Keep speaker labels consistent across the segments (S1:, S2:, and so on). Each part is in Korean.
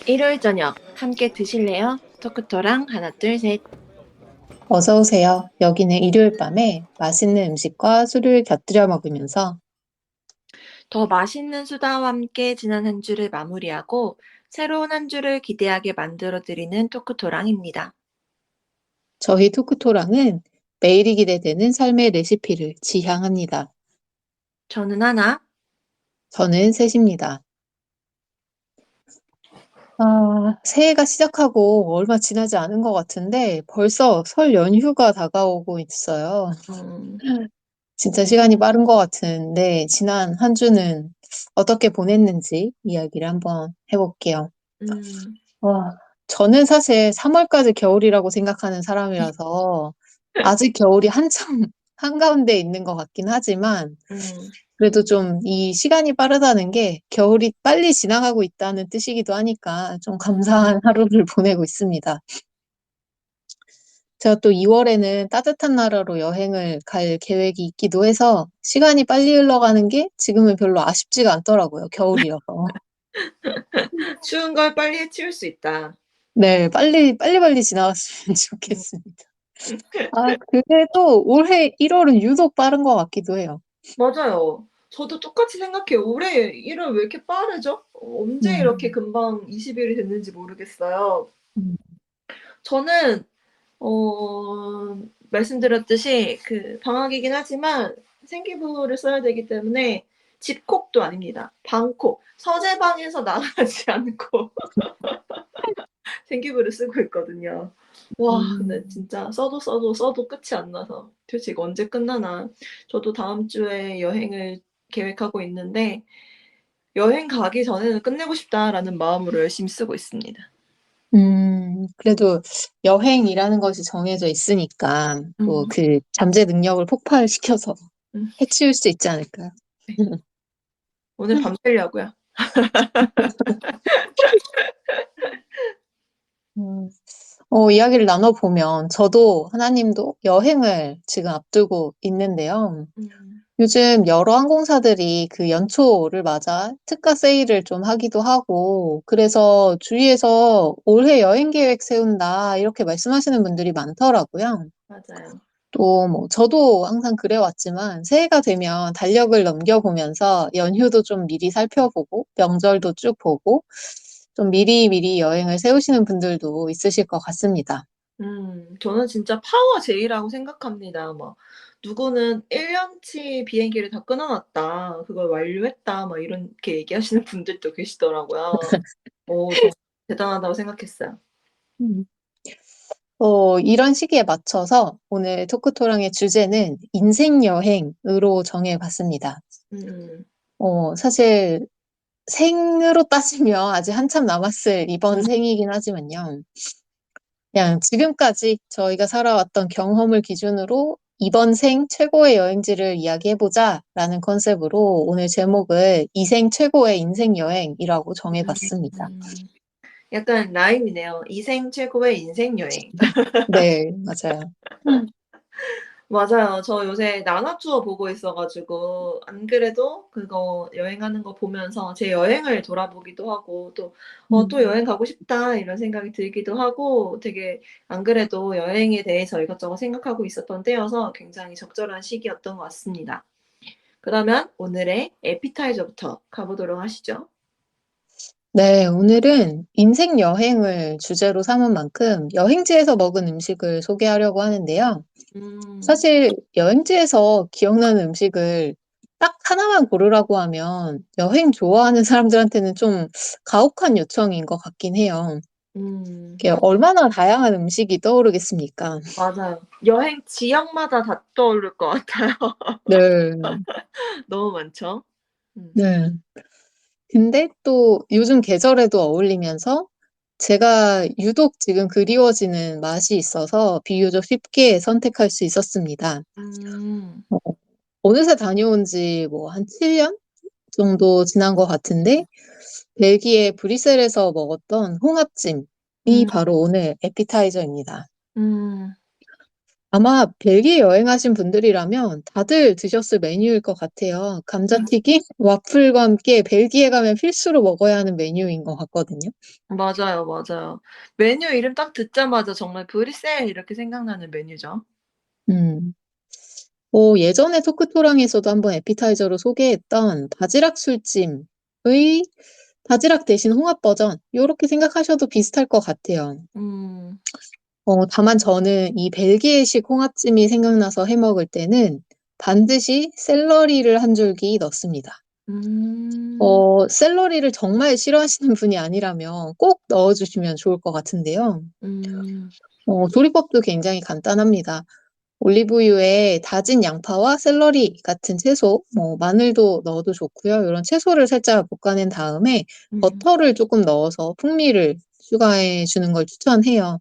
S1: 일요일 저녁 함께 드실래요? 토크토랑 하나 둘 셋.
S2: 어서 오세요. 여기는 일요일 밤에 맛있는 음식과 술을 곁들여 먹으면서
S1: 더 맛있는 수다와 함께 지난 한 주를 마무리하고 새로운 한 주를 기대하게 만들어 드리는 토크토랑입니다.
S2: 저희 토크토랑은 매일이 기대되는 삶의 레시피를 지향합니다.
S1: 저는 하나.
S2: 저는 셋입니다. 새해가 시작하고 얼마 지나지 않은 것 같은데 벌써 설 연휴가 다가오고 있어요.
S1: 음,
S2: 진짜 시간이 빠른 것 같은데 지난 한 주는 어떻게 보냈는지 이야기를 한번 해볼게요.
S1: 음,
S2: 와, 저는 사실 3월까지 겨울이라고 생각하는 사람이라서 아직 겨울이 한참 한가운데 있는 것 같긴 하지만
S1: 음,
S2: 그래도 좀 이 시간이 빠르다는 게 겨울이 빨리 지나가고 있다는 뜻이기도 하니까 좀
S1: 음,
S2: 감사한 하루를 보내고 있습니다. 제가 또 2월에는 따뜻한 나라로 여행을 갈 계획이 있기도 해서 시간이 빨리 흘러가는 게 지금은 별로 아쉽지가 않더라고요. 겨울이어서.
S1: 추운 걸 빨리 해치울 수 있다.
S2: 네, 빨리빨리 지나갔으면
S1: 음,
S2: 좋겠습니다. 그래도 올해 1월은 유독 빠른 것 같기도 해요.
S1: 맞아요. 저도 똑같이 생각해요. 올해 1월 왜 이렇게 빠르죠? 언제 이렇게
S2: 음,
S1: 금방 20일이 됐는지 모르겠어요.
S2: 음,
S1: 저는 말씀드렸듯이 그 방학이긴 하지만 생기부를 써야 되기 때문에 집콕도 아닙니다. 방콕. 서재방에서 나가지 않고 생기부를 쓰고 있거든요. 와 근데
S2: 음.
S1: 진짜 써도 끝이 안 나서 도대체 이거 언제 끝나나. 저도 다음 주에 여행을 계획하고 있는데 '여행 가기 전에는 끝내고 싶다.'라는 마음으로 열심히 쓰고 있습니다.
S2: 그래도 여행이라는 것이 정해져 있으니까 또
S1: 음.
S2: 그 잠재 능력을 폭발시켜서
S1: 음.
S2: 해치울 수 있지 않을까요?
S1: 네. 오늘 밤새려고요.
S2: 음, 이야기를 나눠보면 저도 하나님도 여행을 지금 앞두고 있는데요.
S1: 음.
S2: 요즘 여러 항공사들이 그 연초를 맞아 특가 세일을 좀 하기도 하고, 그래서 주위에서 올해 여행 계획 세운다, 이렇게 말씀하시는 분들이 많더라고요.
S1: 맞아요.
S2: 또 뭐, 저도 항상 그래왔지만, 새해가 되면 달력을 넘겨보면서 연휴도 좀 미리 살펴보고, 명절도 쭉 보고, 좀 미리미리 여행을 세우시는 분들도 있으실 것 같습니다.
S1: 저는 진짜 파워 제이라고 생각합니다. 뭐 누구는 "1 년치 비행기를 다 끊어 놨다. 그걸 완료했다." 막 이렇게 얘기하시는 분들도 계시더라고요. 정말 대단하다고 생각했어요.
S2: 음. 이런 시기에 맞춰서 오늘 토크토랑의 주제는 인생 여행으로 정해봤습니다.
S1: 음음.
S2: 사실 생으로 따지면 아직 한참 남았을 이번
S1: 음.
S2: 생이긴 하지만요. 그냥 지금까지 저희가 살아왔던 경험을 기준으로 이번 생 최고의 여행지를 이야기해보자라는 컨셉으로 오늘 제목을 이생 최고의 인생 여행이라고 정해봤습니다.
S1: 음. 약간 라임이네요. "이생 최고의 인생 여행."
S2: 네, 맞아요.
S1: 맞아요. 저 요새 나나 투어 보고 있어 가지고 안 그래도 그거 여행하는 거 보면서 제 여행을 돌아보기도 하고 또 또
S2: 음.
S1: 여행 가고 싶다.' 이런 생각이 들기도 하고 되게 안 그래도 여행에 대해서 이것저것 생각하고 있었던 때여서 굉장히 적절한 시기였던 것 같습니다. 그러면 오늘의 에피타이저부터 가 보도록 하시죠.
S2: 네, 오늘은 인생 여행을 주제로 삼은 만큼 여행지에서 먹은 음식을 소개하려고 하는데요.
S1: 음.
S2: 사실 여행지에서 기억나는 음식을 딱 하나만 고르라고 하면 여행 좋아하는 사람들한테는 좀 가혹한 요청인 것 같긴 해요. 이게
S1: 맞아요.
S2: 얼마나 다양한 음식이 떠오르겠습니까?
S1: 맞아요. 여행 지역마다 다 떠오를 것 같아요.
S2: 네.
S1: 너무 많죠? 음.
S2: 네. 근데 또 요즘 계절에도 어울리면서 제가 유독 지금 그리워지는 맛이 있어서 비교적 쉽게 선택할 수 있었습니다.
S1: 음.
S2: 어, 어느새 다녀온 지 뭐 한 7년 정도 지난 것 같은데, 벨기에 브뤼셀에서 먹었던 홍합찜이
S1: 음.
S2: 바로 오늘 에피타이저입니다.
S1: 음.
S2: 아마 벨기에 여행하신 분들이라면 다들 드셨을 메뉴일 것 같아요. 감자튀김, 와플과 함께 벨기에 가면 필수로 먹어야 하는 메뉴인 것 같거든요.
S1: 맞아요, 맞아요. 메뉴 이름 딱 듣자마자 정말 브뤼셀 이렇게 생각나는 메뉴죠.
S2: 음. 예전에 토크토랑에서도 한번 에피타이저로 소개했던 바지락 술찜의 바지락 대신 홍합 버전, 요렇게 생각하셔도 비슷할 것 같아요.
S1: 음.
S2: 다만 저는 이 벨기에식 홍합찜이 생각나서 해 먹을 때는 반드시 샐러리를 한 줄기 넣습니다.
S1: 음.
S2: 샐러리를 정말 싫어하시는 분이 아니라면 꼭 넣어주시면 좋을 것 같은데요.
S1: 음.
S2: 조리법도 굉장히 간단합니다. 올리브유에 다진 양파와 샐러리 같은 채소, 마늘도 넣어도 좋고요. 이런 채소를 살짝 볶아낸 다음에
S1: 음.
S2: 버터를 조금 넣어서 풍미를 추가해 주는 걸 추천해요.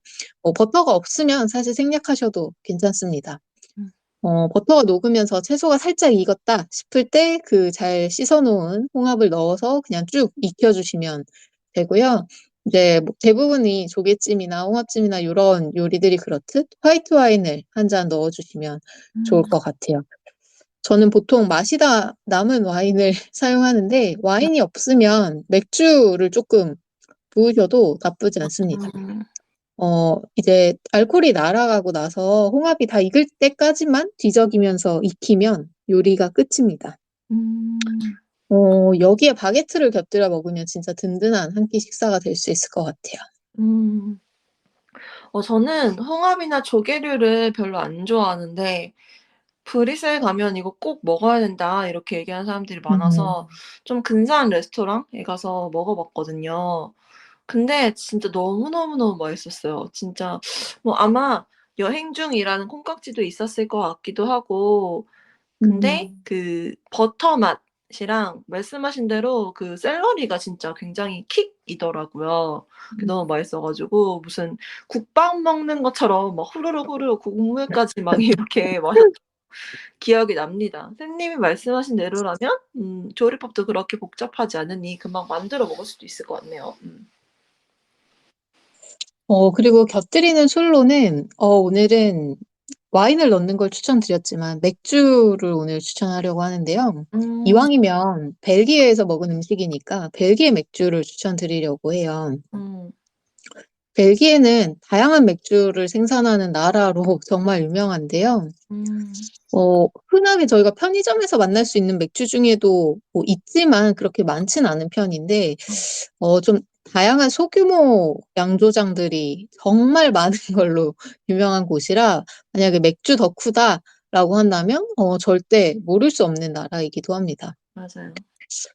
S2: 버터가 없으면 사실 생략하셔도 괜찮습니다.
S1: 음.
S2: 버터가 녹으면서 채소가 살짝 익었다 싶을 때 그 잘 씻어놓은 홍합을 넣어서 그냥 쭉 익혀주시면 되고요. 이제 뭐 대부분이 조개찜이나 홍합찜이나 이런 요리들이 그렇듯 화이트 와인을 한 잔 넣어주시면 좋을
S1: 음.
S2: 것 같아요. 저는 보통 마시다 남은 와인을 사용하는데 와인이 없으면 맥주를 조금 부으셔도 나쁘지 않습니다.
S1: 음.
S2: 이제 알코올이 날아가고 나서 홍합이 다 익을 때까지만 뒤적이면서 익히면 요리가 끝입니다.
S1: 음.
S2: 여기에 바게트를 곁들여 먹으면 진짜 든든한 한 끼 식사가 될 수 있을 것 같아요.
S1: 음. 저는 홍합이나 조개류를 별로 안 좋아하는데 "브뤼셀 가면 이거 꼭 먹어야 된다." 이렇게 얘기하는 사람들이
S2: 음,
S1: 많아서 좀 근사한 레스토랑에 가서 먹어 봤거든요. 근데 진짜 너무너무너무 맛있었어요. 진짜 뭐 아마 여행 중이라는 콩깍지도 있었을 것 같기도 하고, 근데 그 버터 맛이랑 말씀하신 대로 그 샐러리가 진짜 굉장히 킥이더라고요. 그게 너무 맛있어 가지고 무슨 국밥 먹는 것처럼 막 후루룩 후루룩 국물까지 막 이렇게 마셨던 기억이 납니다. 선생님이 말씀하신 대로라면 조리법도 그렇게 복잡하지 않으니 금방 만들어 먹을 수도 있을 것 같네요. 음.
S2: 그리고 곁들이는 술로는, 오늘은 와인을 넣는 걸 추천드렸지만, 맥주를 오늘 추천하려고 하는데요.
S1: 음.
S2: 이왕이면 벨기에에서 먹은 음식이니까 벨기에 맥주를 추천드리려고 해요.
S1: 음.
S2: 벨기에는 다양한 맥주를 생산하는 나라로 정말 유명한데요.
S1: 음.
S2: 흔하게 저희가 편의점에서 만날 수 있는 맥주 중에도 뭐 있지만 그렇게 많진 않은 편인데, 좀 다양한 소규모 양조장들이 정말 많은 걸로 유명한 곳이라 만약에 맥주 덕후다라고 한다면 절대 모를 수 없는 나라이기도 합니다.
S1: 맞아요.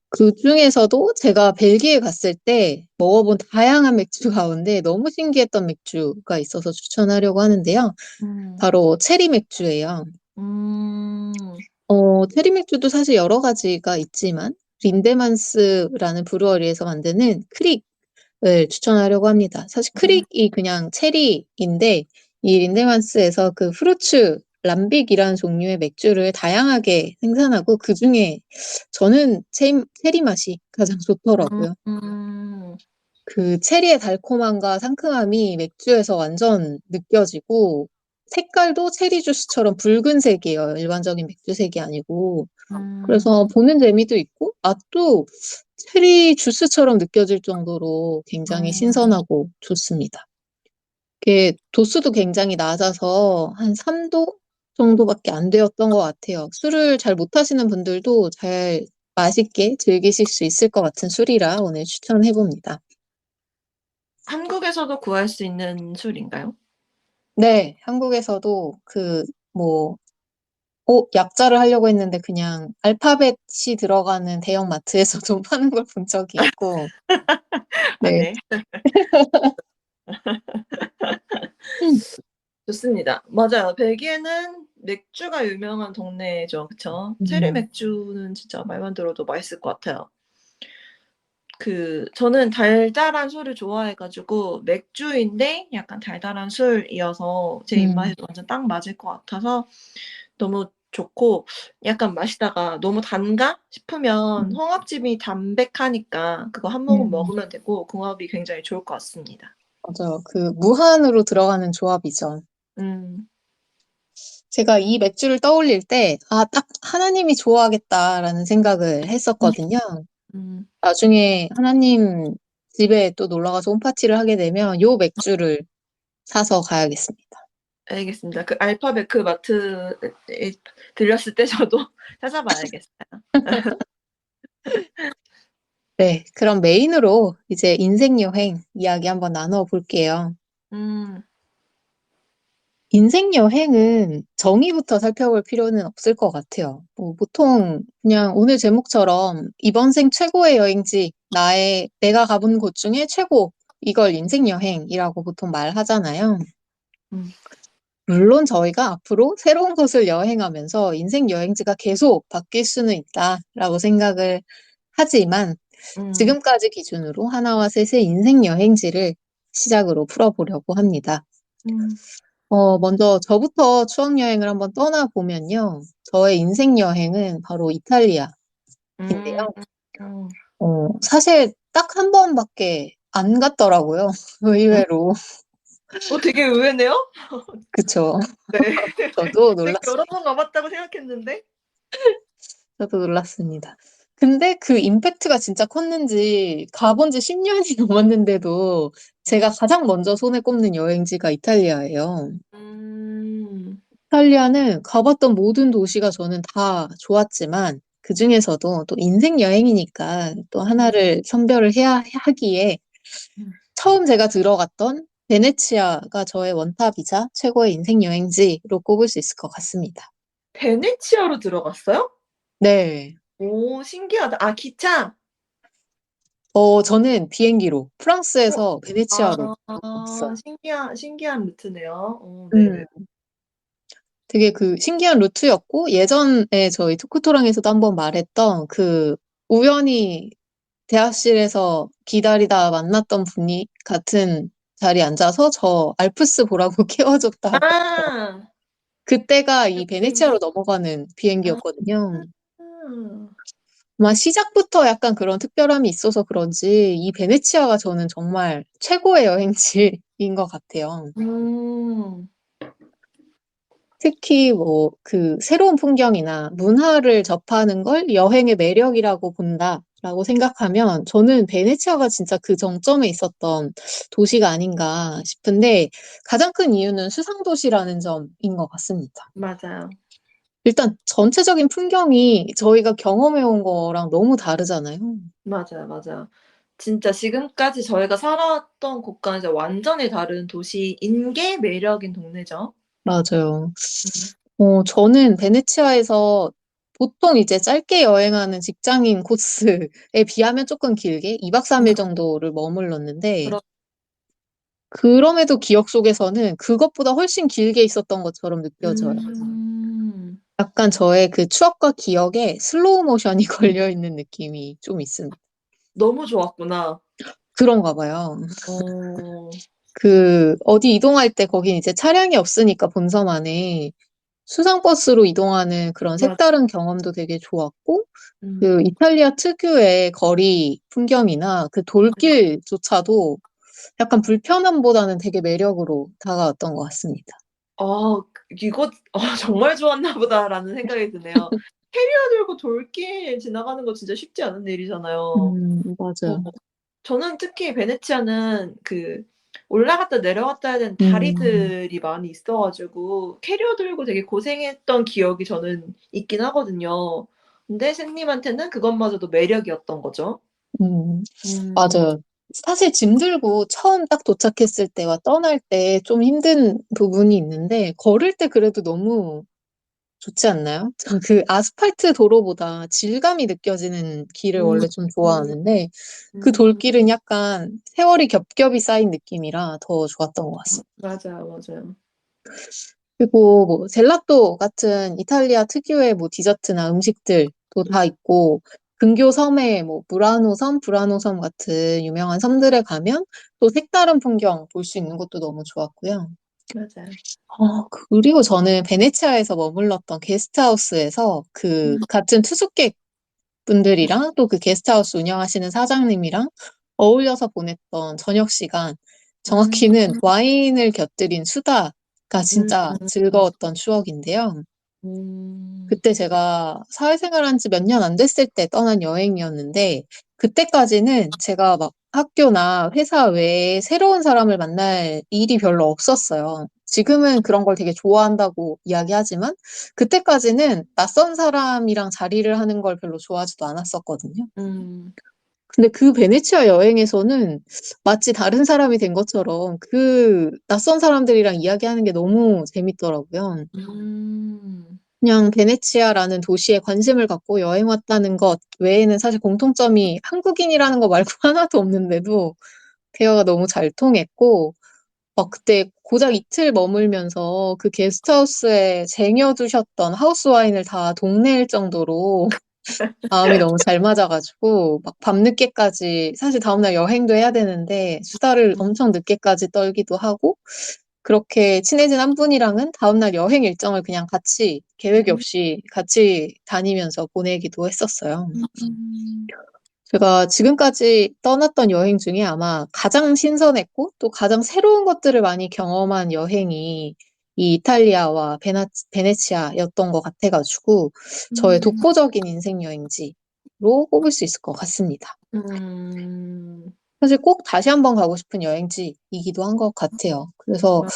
S2: 그중에서도 제가 벨기에 갔을 때 먹어본 다양한 맥주 가운데 너무 신기했던 맥주가 있어서 추천하려고 하는데요.
S1: 음.
S2: 바로 체리 맥주예요.
S1: 음.
S2: 체리 맥주도 사실 여러 가지가 있지만 린데만스라는 브루어리에서 만드는 크릭을 추천하려고 합니다. 사실
S1: 음.
S2: 크릭이 그냥 체리인데 이 린데만스에서 그 프루츠 람빅이라는 종류의 맥주를 다양하게 생산하고 그중에 저는 체리 맛이 가장 좋더라고요.
S1: 음.
S2: 그 체리의 달콤함과 상큼함이 맥주에서 완전 느껴지고 색깔도 체리 주스처럼 붉은색이에요. 일반적인 맥주색이 아니고.
S1: 음.
S2: 그래서 보는 재미도 있고 맛도 체리 주스처럼 느껴질 정도로 굉장히
S1: 음.
S2: 신선하고 좋습니다. 이게 도수도 굉장히 낮아서 한 3도 정도밖에 안 되었던 것 같아요. 술을 잘 못하시는 분들도 잘 맛있게 즐기실 수 있을 것 같은 술이라 오늘 추천해 봅니다.
S1: 한국에서도 구할 수 있는 술인가요?
S2: 네, 한국에서도 뭐, 약자를 하려고 했는데 그냥 알파벳이 들어가는 대형 마트에서도 파는 걸 본 적이 있고,
S1: 아
S2: 네.
S1: 네. 좋습니다. 맞아요. 벨기에는 맥주가 유명한 동네죠. 그쵸? 체리
S2: 음,
S1: 맥주는 진짜 말만 들어도 맛있을 것 같아요. 저는 달달한 술을 좋아해 가지고 맥주인데 약간 달달한 술이어서 제
S2: 음,
S1: 입맛에도 완전 딱 맞을 것 같아서 너무 좋고, 약간 마시다가 '너무 단가?' 싶으면
S2: 음,
S1: 홍합찜이 담백하니까 그거 한 모금
S2: 음,
S1: 먹으면 되고 궁합이 굉장히 좋을 것 같습니다.
S2: 맞아요. 무한으로 들어가는 조합이죠.
S1: 음.
S2: 제가 이 맥주를 떠올릴 때, 아, 딱 하나님이 좋아하겠다라는 생각을 했었거든요.
S1: 음,
S2: 나중에 하나님 집에 또 놀러 가서 홈파티를 하게 되면 요 맥주를 사서 가야겠습니다.
S1: 알겠습니다. 그 알파벳 그 마트에 들렸을 때 저도 찾아봐야겠어요.
S2: 네, 그럼 메인으로 이제 인생 여행 이야기 한번 나눠 볼게요.
S1: 음,
S2: 인생 여행은 정의부터 살펴볼 필요는 없을 것 같아요. 뭐 보통 그냥 오늘 제목처럼 이번 생 최고의 여행지, 내가 가본 곳 중에 최고, 이걸 인생 여행이라고 보통 말하잖아요.
S1: 음,
S2: 물론 저희가 앞으로 새로운 곳을 여행하면서 인생 여행지가 계속 바뀔 수는 있다라고 생각을 하지만
S1: 음,
S2: 지금까지 기준으로 하나와 셋의 인생 여행지를 시작으로 풀어보려고 합니다.
S1: 음,
S2: 먼저 저부터 추억 여행을 한번 떠나보면요. 저의 인생 여행은 바로 이탈리아인데요.
S1: 음, 음.
S2: 사실 딱 한 번밖에 안 갔더라고요. 의외로.
S1: 되게 의외네요.
S2: 그쵸.
S1: 네.
S2: 저도
S1: 되게 여러
S2: 놀랐습니다.
S1: 번 가봤다고 생각했는데.
S2: 저도 놀랐습니다. 근데 그 임팩트가 진짜 컸는지 가본 지 10년이 넘었는데도 제가 가장 먼저 손에 꼽는 여행지가 이탈리아예요.
S1: 음,
S2: 이탈리아는 가봤던 모든 도시가 저는 다 좋았지만 그중에서도 또 인생 여행이니까 또 하나를 선별을 해야 하기에
S1: 음.
S2: 처음 제가 들어갔던 베네치아가 저의 원탑이자 최고의 인생 여행지로 꼽을 수 있을 것 같습니다.
S1: 베네치아로 들어갔어요?
S2: 네.
S1: 오, 신기하다. 아, 기차?
S2: 저는 비행기로
S1: 어,
S2: 프랑스에서 베네치아로
S1: 아,
S2: 갔어요.
S1: 신기한 루트네요.
S2: 음,
S1: 네네.
S2: 되게 그 신기한 루트였고 예전에 저희 토크토랑에서도 한번 말했던 그 우연히 대합실에서 기다리다 만났던 분이 같은 자리에 앉아서 저 알프스 보라고 깨워줬다.
S1: 아,
S2: 그때가
S1: 그
S2: 이 베네치아로
S1: 비행기?
S2: 넘어가는
S1: 아,
S2: 비행기였거든요. 아마 시작부터 약간 그런 특별함이 있어서 그런지 이 베네치아가 저는 정말 최고의 여행지인 것 같아요.
S1: 음,
S2: 특히 뭐 그 새로운 풍경이나 문화를 접하는 걸 여행의 매력이라고 본다라고 생각하면 저는 베네치아가 진짜 그 정점에 있었던 도시가 아닌가 싶은데 가장 큰 이유는 수상도시라는 점인 것 같습니다.
S1: 맞아요.
S2: 일단 전체적인 풍경이 저희가 경험해온 거랑 너무 다르잖아요.
S1: 맞아요, 맞아요. 진짜 지금까지 저희가 살아왔던 곳과 이제 완전히 다른 도시인 게 매력인 동네죠.
S2: 맞아요.
S1: 음.
S2: 저는 베네치아에서 보통 이제 짧게 여행하는 직장인 코스에 비하면 조금 길게 2박 3일 정도를 머물렀는데
S1: 그렇
S2: 그럼에도 기억 속에서는 그것보다 훨씬 길게 있었던 것처럼 느껴져요.
S1: 음.
S2: 약간 저의 그 추억과 기억에 슬로우 모션이 걸려 있는 느낌이 좀 있습니다.
S1: 너무 좋았구나.
S2: 그런가 봐요.
S1: 어.
S2: 그 어디 이동할 때 거긴 이제 차량이 없으니까 본섬 안에 수상버스로 이동하는 그런
S1: 맞
S2: 색다른 경험도 되게 좋았고
S1: 음.
S2: 그 이탈리아 특유의 거리 풍경이나 그 돌길조차도 약간 불편함보다는 되게 매력으로 다가왔던 것 같습니다.
S1: 이거 정말 좋았나 보다라는 생각이 드네요. 캐리어 들고 돌길 지나가는 거 진짜 쉽지 않은 일이잖아요. 어
S2: 맞아요.
S1: 저는 특히 베네치아는 그 올라갔다 내려갔다 해야 되는
S2: 음,
S1: 다리들이 많이 있어 가지고 캐리어 들고 되게 고생했던 기억이 저는 있긴 하거든요. 근데 샌님한테는 그것마저도 매력이었던 거죠.
S2: 음,
S1: 음.
S2: 맞아요. 사실 짐 들고 처음 딱 도착했을 때와 떠날 때 좀 힘든 부분이 있는데, 걸을 때 그래도 너무 좋지 않나요? 저 그 아스팔트 도로보다 질감이 느껴지는 길을
S1: 음.
S2: 원래 좀
S1: 음.
S2: 좋아하는데, 그
S1: 음.
S2: 돌길은 약간 세월이 겹겹이 쌓인 느낌이라 더 좋았던 것 같습니다.
S1: 맞아요, 맞아요.
S2: 그리고 뭐 젤라또 같은 이탈리아 특유의 뭐 디저트나 음식들도 다 있고 근교 섬에 뭐 무라노 섬, 브라노 섬 같은 유명한 섬들에 가면 또 색다른 풍경 볼 수 있는 것도 너무 좋았고요.
S1: 맞아요.
S2: 그리고 저는 베네치아에서 머물렀던 게스트하우스에서 그 같은 투숙객 분들이랑 또 그 게스트하우스 운영하시는 사장님이랑 어울려서 보냈던 저녁 시간,
S1: 음.
S2: 정확히는 와인을 곁들인 수다
S1: 음.
S2: 진짜 즐거웠던 추억인데요.
S1: 음.
S2: 그때 제가 사회생활 한 지 몇 년 안 됐을 때 떠난 여행이었는데, 그때까지는 제가 막 학교나 회사 외에 새로운 사람을 만날 일이 별로 없었어요. 지금은 그런 걸 되게 좋아한다고 이야기하지만, 그때까지는 낯선 사람이랑 자리를 하는 걸 별로 좋아하지도 않았었거든요.
S1: 음.
S2: 근데 그 베네치아 여행에서는 마치 다른 사람이 된 것처럼 그 낯선 사람들이랑 이야기하는 게 너무 재밌더라고요.
S1: 음.
S2: 그냥 베네치아라는 도시에 관심을 갖고 여행 왔다는 것 외에는 사실 공통점이 한국인이라는 거 말고 하나도 없는데도 대화가 너무 잘 통했고, 막 그때 고작 이틀 머물면서 그 게스트하우스에 쟁여두셨던 하우스 와인을 다 동네일 정도로 마음이 너무 잘 맞아가지고, 막 밤늦게까지, 사실 다음날 여행도 해야 되는데, 수다를 엄청 늦게까지 떨기도 하고, 그렇게 친해진 한 분이랑은 다음날 여행 일정을 그냥 같이, 계획이
S1: 음.
S2: 없이 같이 다니면서 보내기도 했었어요.
S1: 음.
S2: 제가 지금까지 떠났던 여행 중에 아마 가장 신선했고, 또 가장 새로운 것들을 많이 경험한 여행이 이 이탈리아와 베네치아였던 것 같아가지고, 저의
S1: 음.
S2: 독보적인 인생 여행지로 꼽을 수 있을 것 같습니다.
S1: 음.
S2: 사실 꼭 다시 한번 가고 싶은 여행지이기도 한 것 같아요. 그래서
S1: 맞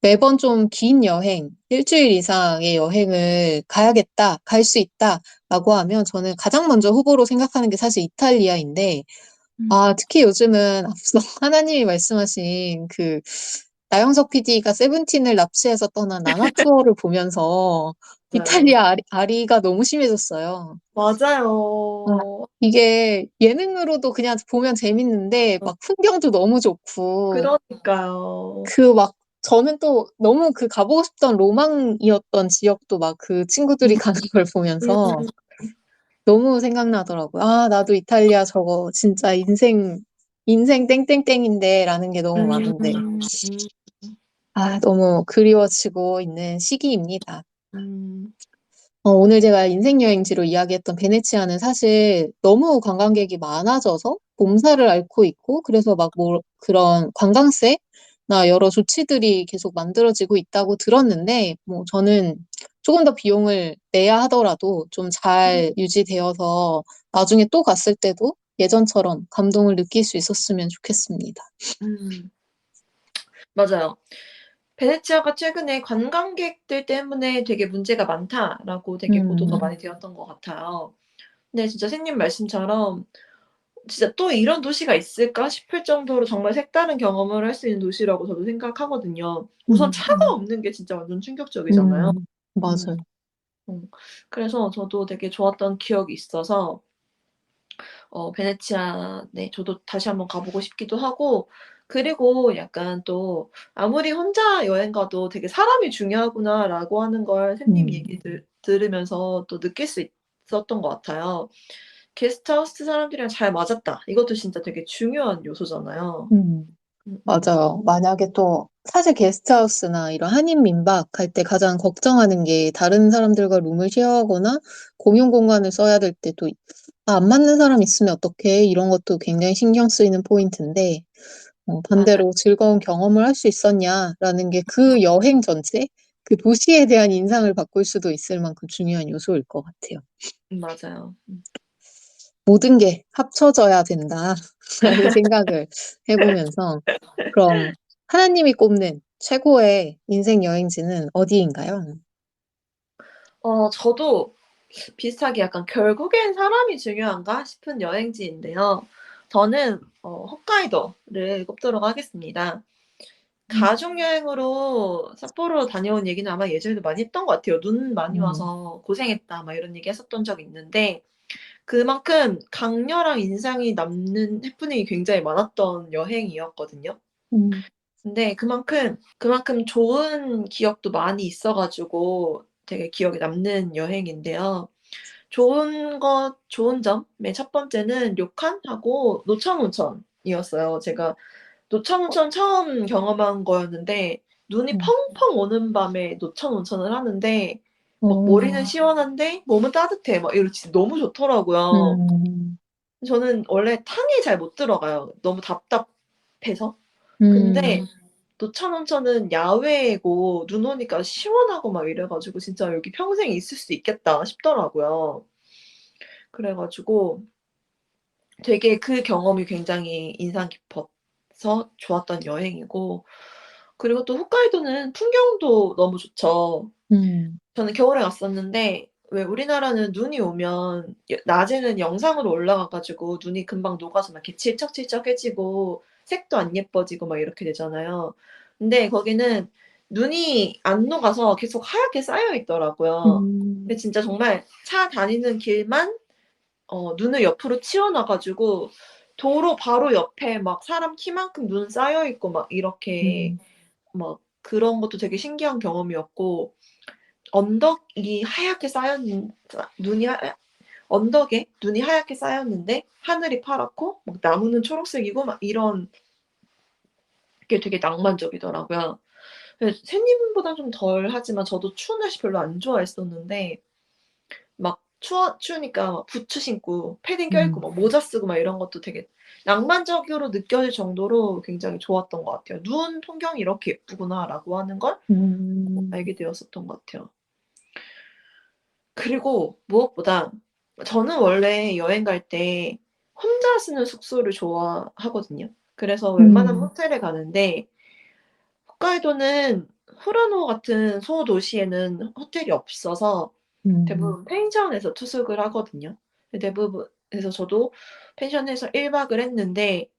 S2: 매번 좀 긴 여행, 일주일 이상의 여행을 가야겠다, 갈 수 있다, 라고 하면 저는 가장 먼저 후보로 생각하는 게 사실 이탈리아인데,
S1: 음.
S2: 특히 요즘은 앞서 하나님이 말씀하신 그 나영석 PD가 세븐틴을 납치해서 떠난 나나 투어를 보면서
S1: 맞아요.
S2: 이탈리아 아리가 너무 심해졌어요. 아,
S1: 맞아요.
S2: 이게 예능으로도 그냥 보면 재밌는데 막 풍경도 너무 좋고
S1: 그러니까요.
S2: 그 막 저는 또 너무 그 가보고 싶던 로망이었던 지역도 막 그 친구들이
S1: 음.
S2: 가는 걸 보면서
S1: 음.
S2: 너무 생각나더라고요. 아, 나도 이탈리아 저거 진짜 인생 땡땡땡인데 라는 게 너무 많은데.
S1: 음.
S2: 너무 그리워지고 있는 시기입니다.
S1: 음.
S2: 오늘 제가 인생 여행지로 이야기했던 베네치아는 사실 너무 관광객이 많아져서 몸살을 앓고 있고, 그래서 막 뭐 그런 관광세나 여러 조치들이 계속 만들어지고 있다고 들었는데, 뭐 저는 조금 더 비용을 내야 하더라도 좀 잘 유지되어서 나중에 또 갔을 때도 예전처럼 감동을 느낄 수 있었으면 좋겠습니다.
S1: 음. 맞아요. 베네치아가 최근에 관광객들 때문에 되게 문제가 많다라고 되게 보도가
S2: 음,
S1: 많이 되었던 것 같아요. 근데 진짜 선생님 말씀처럼 진짜 '또 이런 도시가 있을까?' 싶을 정도로 정말 색다른 경험을 할 수 있는 도시라고 저도 생각하거든요. 우선
S2: 음,
S1: 차가 없는 게 진짜 완전 충격적이잖아요. 음.
S2: 맞아요.
S1: 그래서 저도 되게 좋았던 기억이 있어서 베네치아 네 저도 다시 한번 가 보고 싶기도 하고, 그리고 약간 또 아무리 혼자 여행 가도 되게 '사람이 중요하구나.'라고 하는 걸 샘님
S2: 음,
S1: 얘기 들으면서 또 느낄 수 있었던 것 같아요. '게스트하우스 사람들이랑 잘 맞았다.' 이것도 진짜 되게 중요한 요소잖아요.
S2: 음.
S1: 음음.
S2: 맞아요. 만약에 또 사실 게스트하우스나 이런 한인 민박 갈 때 가장 걱정하는 게 다른 사람들과 룸을 쉐어하거나 공용 공간을 써야 될 때 또 안 맞는 사람 있으면 어떡해? 이런 것도 굉장히 신경 쓰이는 포인트인데
S1: 맞아요.
S2: 반대로 즐거운 경험을 할 수 있었냐라는 게 그 여행 전체, 그 도시에 대한 인상을 바꿀 수도 있을 만큼 중요한 요소일 것 같아요.
S1: 맞아요.
S2: 모든 게 합쳐져야 된다라는 생각을 해보면서 그럼 하나님이 꼽는 최고의 인생 여행지는 어디인가요?
S1: 저도 비슷하게 약간 '결국엔 사람이 중요한가?' 싶은 여행지인데요. 저는 홋카이도를 꼽도록 하겠습니다.
S2: 음,
S1: 가족 여행으로 삿포로 다녀온 얘기는 아마 예전에도 많이 했던 것 같아요. "눈 많이
S2: 음,
S1: 와서 고생했다." 막 이런 얘기 했었던 적이 있는데, 그만큼 강렬한 인상이 남는 해프닝이 굉장히 많았던 여행이었거든요.
S2: 음,
S1: 근데 그만큼 좋은 기억도 많이 있어 가지고 되게 기억에 남는 여행인데요. 좋은 점의 첫 번째는 료칸하고 노천 온천이었어요. 제가 노천 온천 처음 경험한 거였는데, 눈이
S2: 음,
S1: 펑펑 오는 밤에 노천 온천을 하는데 막
S2: 어,
S1: 머리는 시원한데 몸은 따뜻해 막 이러 진짜 너무 좋더라고요.
S2: 음,
S1: 저는 원래 탕에 잘 못 들어가요, 너무 답답해서. 근데
S2: 음,
S1: 노천 온천은 야외고 눈 오니까 시원하고 막 이래 가지고 진짜 여기 평생 있을 수 있겠다 싶더라고요. 그래 가지고 되게 그 경험이 굉장히 인상 깊어서 좋았던 여행이고, 그리고 또 홋카이도는 풍경도 너무 좋죠.
S2: 음,
S1: 저는 겨울에 갔었는데 왜 우리나라는 눈이 오면 낮에는 영상으로 올라가 가지고 눈이 금방 녹아서 막 이렇게 질척질척해지고 색도 안 예뻐지고 막 이렇게 되잖아요. 근데 거기는 눈이 안 녹아서 계속 하얗게 쌓여 있더라고요. 근데
S2: 음,
S1: 진짜 정말 차 다니는 길만 눈을 옆으로 치워 놔 가지고 도로 바로 옆에 막 사람 키만큼 눈 쌓여 있고 막 이렇게,
S2: 음,
S1: 막 그런 것도 되게 신기한 경험이었고, 언덕이 하얗게 쌓였는 눈이 언덕에 눈이 하얗게 쌓였는데 하늘이 파랗고 막 나무는 초록색이고 막 이런 게 되게 낭만적이더라고요. 그래서 새님보단 좀 덜하지만 저도 추운 날씨 별로 안 좋아했었는데, 막 추우니까 막 부츠 신고 패딩 껴입고
S2: 음,
S1: 막 모자 쓰고 막 이런 것도 되게 낭만적으로 느껴질 정도로 굉장히 좋았던 것 같아요. '눈 풍경이 이렇게 예쁘구나.'라고 하는 걸
S2: 음,
S1: 알게 되었었던 것 같아요. 그리고 무엇보다 저는 원래 여행 갈 때 혼자 쓰는 숙소를 좋아하거든요. 그래서 웬만하면
S2: 음,
S1: 호텔에 가는데, 홋카이도는 후라노 같은 소도시에는 호텔이 없어서
S2: 음,
S1: 대부분 펜션에서 투숙을 하거든요. 그래서 저도 펜션에서 1 박을 했는데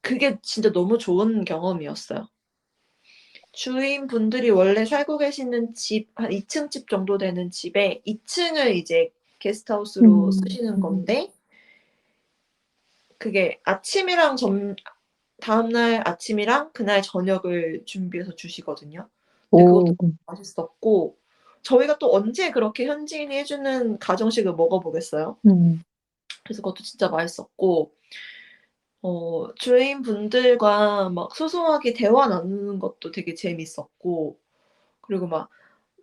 S1: 그게 진짜 너무 좋은 경험이었어요. 주인분들이 원래 살고 계시는 집 한 2층 집 정도 되는 집에 2 층을 이제 게스트하우스로 쓰시는
S2: 음.
S1: 건데, 그게 아침이랑 다음날 아침이랑 그날 저녁을 준비해서 주시거든요. 근데 그것도
S2: 오,
S1: 맛있었고, 저희가 또 언제 그렇게 현지인이 해 주는 가정식을 먹어 보겠어요.
S2: 음,
S1: 그래서 그것도 진짜 맛있었고, 주인분들과 막 소소하게 대화 나누는 것도 되게 재밌었고, 그리고 막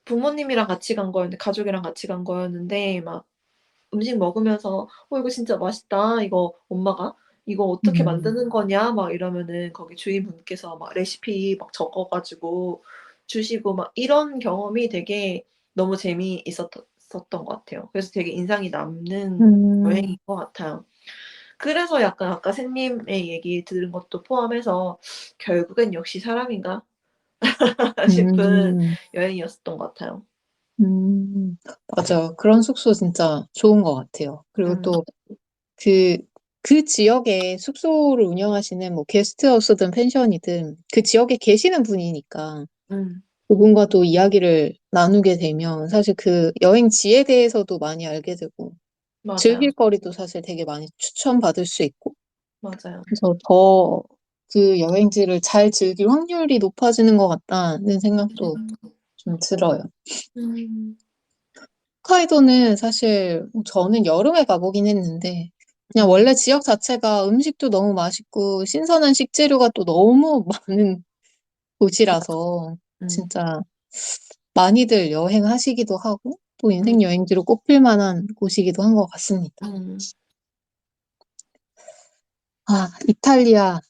S1: 부모님이랑 같이 간 거였는데 가족이랑 같이 간 거였는데 막 음식 먹으면서 이거 진짜 맛있다. 이거 엄마가 이거 어떻게
S2: 음,
S1: 만드는 거냐?" 막 이러면은 거기 주인분께서 막 레시피 막 적어 가지고 주시고 막 이런 경험이 되게 너무 재미있었던 것 같아요. 그래서 되게 인상이 남는 여행인
S2: 음,
S1: 것 같아요. 그래서 약간 아까 샌님의 얘기 들은 것도 포함해서 '결국엔 역시 사람인가?' 싶은
S2: 음,
S1: 여행이었었던 것 같아요.
S2: 음. 맞아요. 그런 숙소 진짜 좋은 것 같아요. 그리고
S1: 음.
S2: 또 그, 그 지역에 숙소를 운영하시는 뭐 게스트하우스든 펜션이든 그 지역에 계시는 분이니까
S1: 음.
S2: 그분과 또 이야기를 나누게 되면 사실 그 여행지에 대해서도 많이 알게 되고
S1: 맞아요.
S2: 즐길 거리도 사실 되게 많이 추천받을 수 있고
S1: 맞아요.
S2: 그래서 더 그 여행지를 잘 즐길 확률이 높아지는 것 같다는 생각도 좀 들어요.
S1: 음.
S2: 홋카이도는 사실 저는 여름에 가보긴 했는데 그냥
S1: 음.
S2: 원래 지역 자체가 음식도 너무 맛있고 신선한 식재료가 또 너무 많은 곳이라서
S1: 음.
S2: 진짜 많이들 여행하시기도 하고 또 인생
S1: 음.
S2: 여행지로 꼽힐 만한 곳이기도 한 것 같습니다.
S1: 음.
S2: 아, 이탈리아의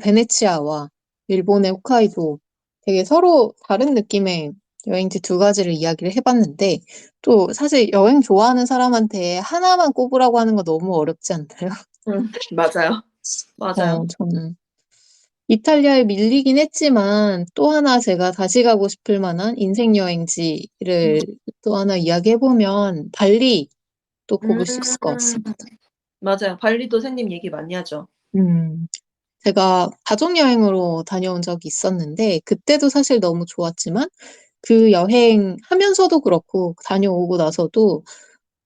S2: 베네치아와 일본의 홋카이도 되게 서로 다른 느낌의 여행지 두 가지를 이야기를 해봤는데 또 사실 여행 좋아하는 사람한테 하나만 꼽으라고 하는 거 너무 어렵지 않나요?
S1: 맞아요. 맞아요.
S2: 저는 이탈리아에 밀리긴 했지만 또 하나 제가 다시 가고 싶을 만한 인생
S1: 음.
S2: 여행지를 또 하나 이야기해보면 발리 또 꼽을 수 있을 것
S1: 음.
S2: 같습니다.
S1: 맞아요. 발리도 샌님 얘기 많이 하죠.
S2: 음, 제가 가족여행으로 다녀온 적이 있었는데, 그때도 사실 너무 좋았지만, 그 여행 하면서도 그렇고, 다녀오고 나서도,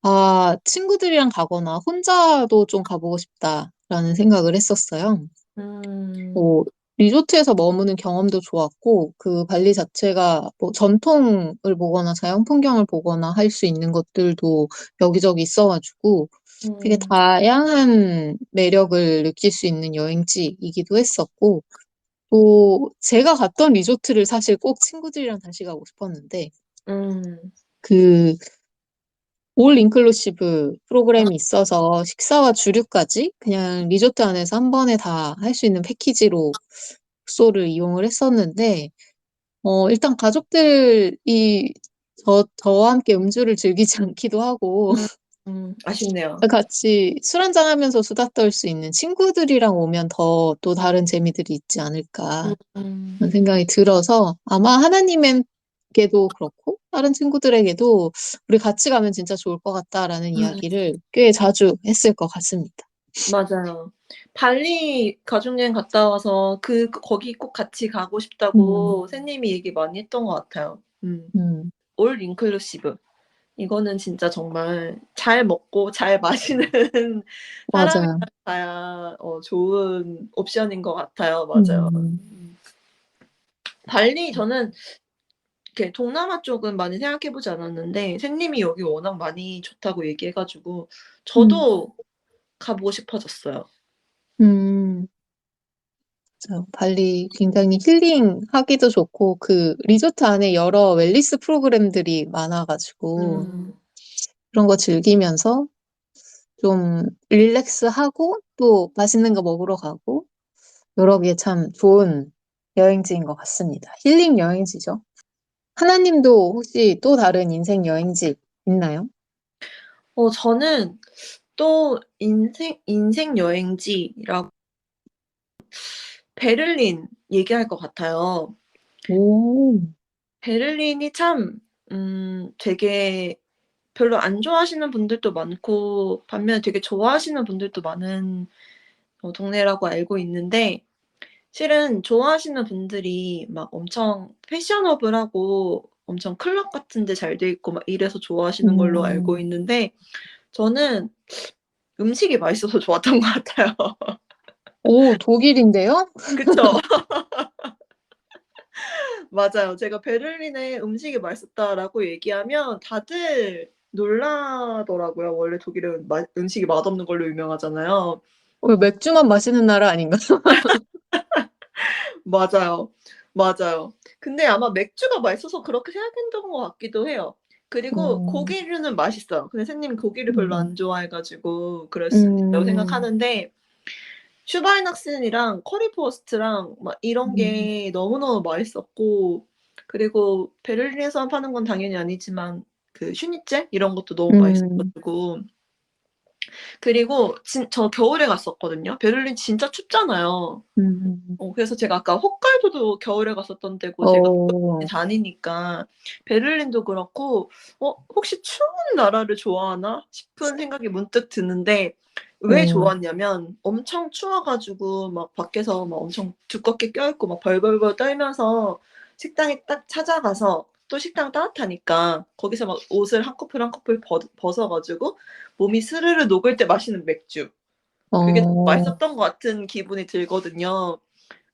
S2: 아, 친구들이랑 가거나 혼자도 좀 가보고 싶다라는 생각을 했었어요.
S1: 음.
S2: 뭐, 리조트에서 머무는 경험도 좋았고, 그 발리 자체가 뭐 전통을 보거나 자연 풍경을 보거나 할 수 있는 것들도 여기저기 있어가지고, 되게
S1: 음.
S2: 다양한 매력을 느낄 수 있는 여행지이기도 했었고, 또 제가 갔던 리조트를 사실 꼭 친구들이랑 다시 가고 싶었는데,
S1: 음.
S2: 그 올 인클루시브 프로그램이 있어서 식사와 주류까지 그냥 리조트 안에서 한 번에 다 할 수 있는 패키지로 숙소를 이용을 했었는데, 일단 가족들이 저와 함께 음주를 즐기지 않기도 하고,
S1: 음, 아쉽네요.
S2: 같이 술 한잔 하면서 수다 떨 수 있는 친구들이랑 오면 더 또 다른 재미들이 있지
S1: 음,
S2: 않을까
S1: 음,
S2: 하는 생각이 들어서 아마 하나님에게도 그렇고 다른 친구들에게도 우리 같이 가면 진짜 좋을 것 같다라는
S1: 음,
S2: 이야기를 꽤 자주 했을 것 같습니다.
S1: 맞아요. 발리 가족여행 갔다 와서 거기 꼭 같이 가고
S2: 음,
S1: 싶다고 새님이 얘기 많이 했던 것 같아요.
S2: 음,
S1: 올 인클루시브. 이거는 진짜 정말 잘 먹고 잘 마시는 사람이랑
S2: 맞아요.
S1: 가야 좋은 옵션인 것 같아요. 맞아요.
S2: 음,
S1: 발리 저는 이렇게 동남아 쪽은 많이 생각해 보지 않았는데 샌님이 여기 워낙 많이 좋다고 얘기해 가지고
S2: 음,
S1: 저도 가 보고 싶어졌어요.
S2: 음. 발리 굉장히 힐링하기도 좋고, 그 리조트 안에 여러 웰니스 프로그램들이 많아가지고,
S1: 음.
S2: 그런 거 즐기면서 좀 릴렉스하고, 또 맛있는 거 먹으러 가고, 여러 개 참 좋은 여행지인 것 같습니다. 힐링 여행지죠. 하나님도 혹시 또 다른 인생 여행지 있나요?
S1: 저는 또 인생 여행지라고 베를린 얘기할 것 같아요.
S2: 오,
S1: 베를린이 참 되게 별로 안 좋아하시는 분들도 많고 반면에 되게 좋아하시는 분들도 많은 동네라고 알고 있는데 실은 좋아하시는 분들이 막 엄청 패셔너블하고 엄청 클럽 같은 데 잘 돼 있고 막 이래서 좋아하시는 걸로 알고
S2: 음,
S1: 있는데 저는 음식이 맛있어서 좋았던 것 같아요.
S2: 오, 독일인데요?
S1: 그쵸? 맞아요. 제가 "베를린에 음식이 맛있었다."라고 얘기하면 다들 놀라더라고요. 원래 독일은 음식이 맛없는 걸로 유명하잖아요.
S2: 왜 맥주만 마시는 나라 아닌가요?
S1: 맞아요. 맞아요. 근데 아마 맥주가 맛있어서 그렇게 생각했던 것 같기도 해요. 그리고
S2: 음,
S1: 고기류는 맛있어요. 근데 선생님이 고기를 별로
S2: 음,
S1: 안 좋아해 가지고 그럴 수도 있다고
S2: 음,
S1: 생각하는데 슈바이낙슨이랑 커리포스트랑 막 이런
S2: 음,
S1: 게 너무너무 맛있었고 그리고 베를린에서 파는 건 당연히 아니지만 그 슈니첼 이런 것도 너무 맛있어
S2: 음,
S1: 가지고 그리고 저 겨울에 갔었거든요. 베를린 진짜 춥잖아요.
S2: 음,
S1: 그래서 제가 아까 홋카이도도 겨울에 갔었던 데고 제가
S2: 어,
S1: 다니니까 베를린도 그렇고 '혹시 추운 나라를 좋아하나?' 싶은 생각이 문득 드는데 왜
S2: 어,
S1: 좋았냐면 엄청 추워 가지고 막 밖에서 막 엄청 두껍게 껴입고 막 벌벌벌 떨면서 식당에 딱 찾아가서 또 식당 따뜻하니까 거기서 막 옷을 한 커플 한 커플 벗어 가지고 몸이 스르르 녹을 때 마시는 맥주. 그게
S2: 어,
S1: 맛있었던 것 같은 기분이 들거든요.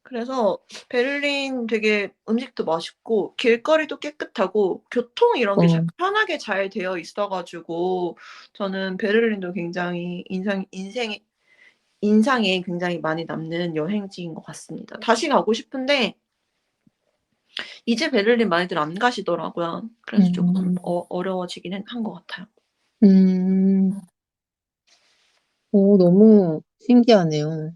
S1: 그래서 베를린 되게 음식도 맛있고 길거리도 깨끗하고 교통 이런 게 잘
S2: 어,
S1: 편하게 잘 되어 있어 가지고 저는 베를린도 굉장히 인상에 굉장히 많이 남는 여행지인 것 같습니다. 다시 가고 싶은데 이제 베를린 많이들 안 가시더라고요. 그래서 쪼끔
S2: 음,
S1: 어려워지기는 한 것 같아요.
S2: 음, 오, 너무 신기하네요.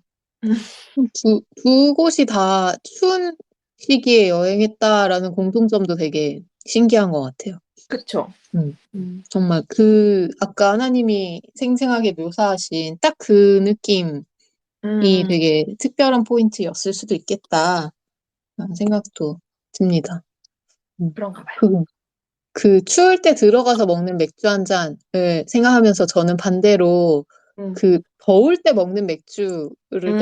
S2: 두 곳이 다 추운 시기에 여행했다라는 공통점도 되게 신기한 것 같아요.
S1: 그쵸.
S2: 음,
S1: 음.
S2: 정말 아까 하나님이 생생하게 묘사하신 딱 그 느낌이
S1: 음.
S2: 되게 특별한 포인트였을 수도 있겠다라는 생각도 듭니다. 음,
S1: 그런가 봐요.
S2: 그, 그 추울 때 들어가서 먹는 맥주 한 잔을 생각하면서 저는 반대로
S1: 음.
S2: 그 더울 때 먹는 맥주를
S1: 음.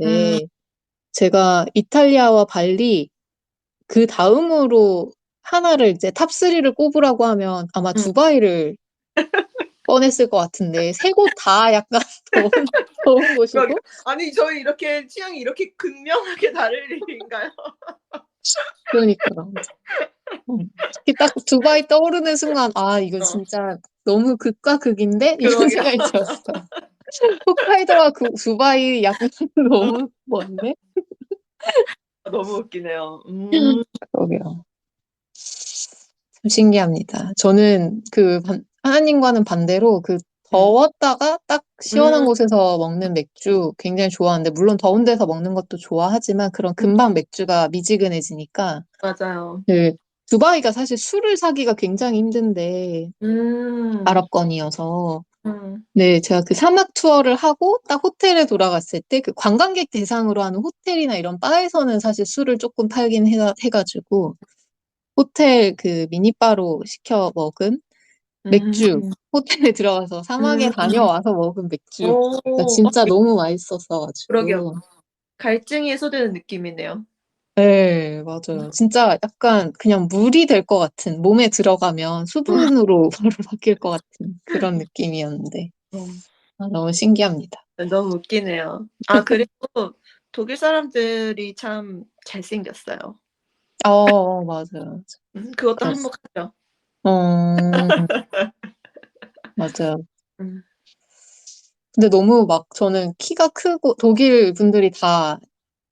S1: 음.
S2: 떠올렸는데 제가 이탈리아와 발리 그 다음으로 하나를 이제 탑3를 꼽으라고 하면 아마
S1: 음.
S2: 두바이를 꺼냈을 것 같은데 세 곳 다 약간 더운
S1: 그러게요.
S2: 곳이고
S1: 아니 저희 이렇게 취향이 이렇게 극명하게 다를 일인가요?
S2: 그러니까 특히 딱 두바이 떠오르는 순간 아 이거
S1: 어.
S2: 진짜 너무 극과 극인데 이런
S1: 그러게요.
S2: 생각이 들었어요. 홋카이도와 두바이 약간 너무 먼데?
S1: 너무 웃기네요.
S2: 그러게요. 참 신기합니다. 저는 하나님과는 반대로 그 더웠다가 딱 시원한
S1: 음,
S2: 곳에서 먹는 맥주 굉장히 좋아하는데, 물론 더운 데서 먹는 것도 좋아하지만, 그런 금방 맥주가 미지근해지니까,
S1: 맞아요.
S2: 그, 두바이가 사실 술을 사기가 굉장히 힘든데,
S1: 음,
S2: 아랍권이어서.
S1: 음,
S2: 네, 제가 그 사막 투어를 하고 딱 호텔에 돌아갔을 때 그 관광객 대상으로 하는 호텔이나 이런 바에서는 사실 술을 조금 팔긴 해가지고, 호텔 그 미니바로 시켜 먹은
S1: 음,
S2: 맥주, 호텔에 들어가서 사막에
S1: 음.
S2: 다녀와서 먹은 맥주가
S1: 오,
S2: 진짜 너무 맛있었어가지고.
S1: 그러게요. 갈증이 해소되는 느낌이네요.
S2: 네, 맞아요. 진짜 약간 그냥 물이 될 것 같은, 몸에 들어가면 수분으로 바로 바뀔 것 같은 그런 느낌이었는데.
S1: 음,
S2: 아, 너무 신기합니다.
S1: 너무 웃기네요. 아, 그리고 독일 사람들이 참 잘생겼어요.
S2: 맞아요.
S1: 그것도
S2: 그렇,
S1: 한몫하죠.
S2: 맞아요.
S1: 음,
S2: 근데 너무 막 저는 키가 크고, 독일 분들이 다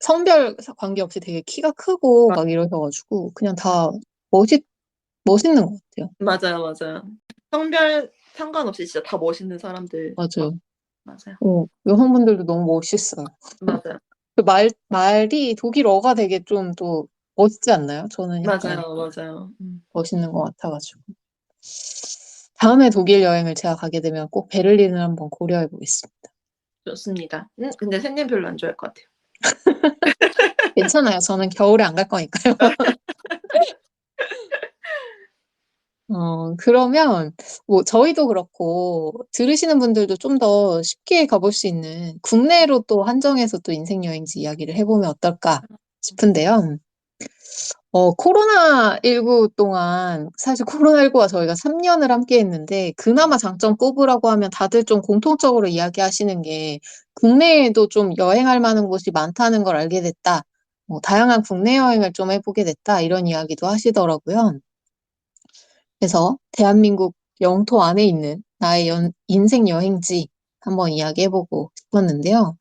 S2: 성별 관계없이 되게 키가 크고
S1: 마-
S2: 막 이러셔가지고, 그냥 다 멋있는 것 같아요.
S1: 맞아요, 맞아요. 성별 상관없이 진짜 다 멋있는 사람들.
S2: 맞아요.
S1: 맞아요.
S2: 여성분들도 너무 멋있어요.
S1: 맞아요.
S2: 그 말이 독일어가 되게 좀 또 멋있지 않나요? 저는 약간
S1: 맞아요, 맞아요.
S2: 멋있는 것 같아가지고. 다음에 독일 여행을 제가 가게 되면 꼭 베를린을 한번 고려해 보겠습니다.
S1: 좋습니다. 근데 샌님 별로 안 좋아할 것 같아요.
S2: 괜찮아요. 저는 겨울에 안 갈 거니까요. 그러면, 뭐, 저희도 그렇고, 들으시는 분들도 좀 더 쉽게 가볼 수 있는 국내로 또 한정해서 또 인생여행지 이야기를 해보면 어떨까 싶은데요. 코로나19 동안, 사실 코로나19와 저희가 3년을 함께 했는데, 그나마 장점 꼽으라고 하면 다들 좀 공통적으로 이야기하시는 게, 국내에도 좀 여행할 만한 곳이 많다는 걸 알게 됐다. 뭐, 다양한 국내 여행을 좀 해보게 됐다. 이런 이야기도 하시더라고요. 그래서 대한민국 영토 안에 있는 나의 인생 여행지 한번 이야기해보고 싶었는데요.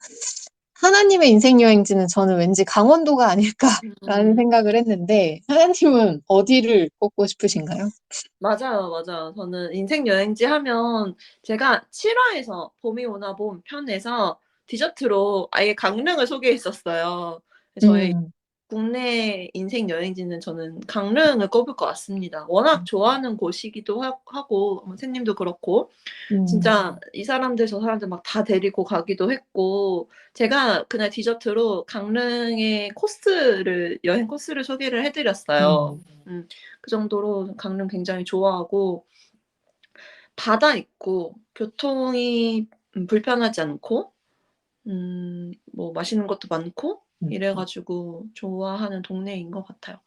S2: 하나님의 인생 여행지는 저는 왠지 강원도가 아닐까라는
S1: 음,
S2: 생각을 했는데, 하나님은 어디를 꼽고 싶으신가요?
S1: 맞아요, 맞아요. 저는 인생 여행지 하면 제가 7화에서 봄이 오나 봄 편에서 디저트로 아예 강릉을 소개했었어요. 저의
S2: 음,
S1: 국내 인생 여행지는 저는 강릉을 꼽을 것 같습니다. 워낙 좋아하는 곳이기도 하고, 선생님도 그렇고,
S2: 음,
S1: 진짜 이 사람들 저 사람들 막 다 데리고 가기도 했고, 제가 그날 디저트로 강릉의 여행 코스를 소개를 해드렸어요.
S2: 음,
S1: 그 정도로 강릉 굉장히 좋아하고, 바다 있고, 교통이 불편하지 않고, 뭐 맛있는 것도 많고,
S2: 음.
S1: 이래가지고 좋아하는 동네인 것 같아요.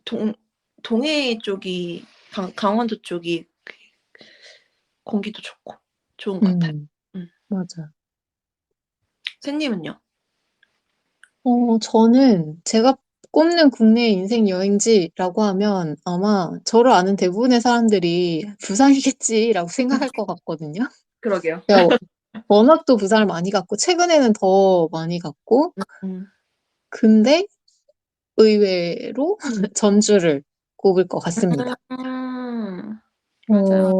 S1: 동, 동해 쪽이, 강원도 쪽이 공기도 좋고, 좋은 것 같아요.
S2: 음,
S1: 음.
S2: 맞아.
S1: 샌님은요?
S2: 저는 제가 꼽는 국내 인생 여행지라고 하면 아마 저를 아는 대부분의 사람들이 부산이겠지라고 생각할 것 같거든요.
S1: 그러게요.
S2: 제가 워낙 또 부산을 많이 갔고, 최근에는 더 많이 갔고,
S1: 음,
S2: 근데 의외로 전주를 꼽을 것 같습니다.
S1: 맞아요.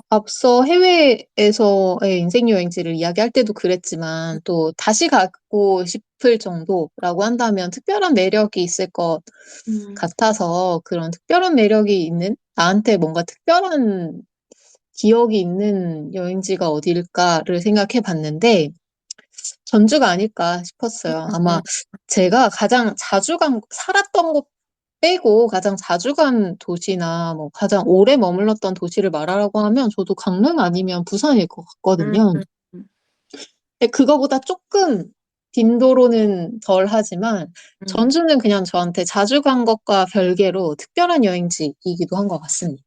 S2: 앞서 해외에서의 인생 여행지를 이야기할 때도 그랬지만, 또 다시 가고 싶을 정도라고 한다면 특별한 매력이 있을 것
S1: 음,
S2: 같아서 그런 특별한 매력이 있는, 나한테 뭔가 특별한 기억이 있는 여행지가 어딜까를 생각해 봤는데, 전주가 아닐까 싶었어요. 아마 제가 가장 자주 살았던 곳 빼고 가장 자주 간 도시나 뭐 가장 오래 머물렀던 도시를 말하라고 하면 저도 강릉 아니면 부산일 것
S1: 음,
S2: 같거든요.
S1: 음,
S2: 근데 그거보다 조금 빈도로는 덜 하지만
S1: 음,
S2: 전주는 그냥 저한테 자주 간 것과 별개로 특별한 여행지이기도 한 것 같습니다.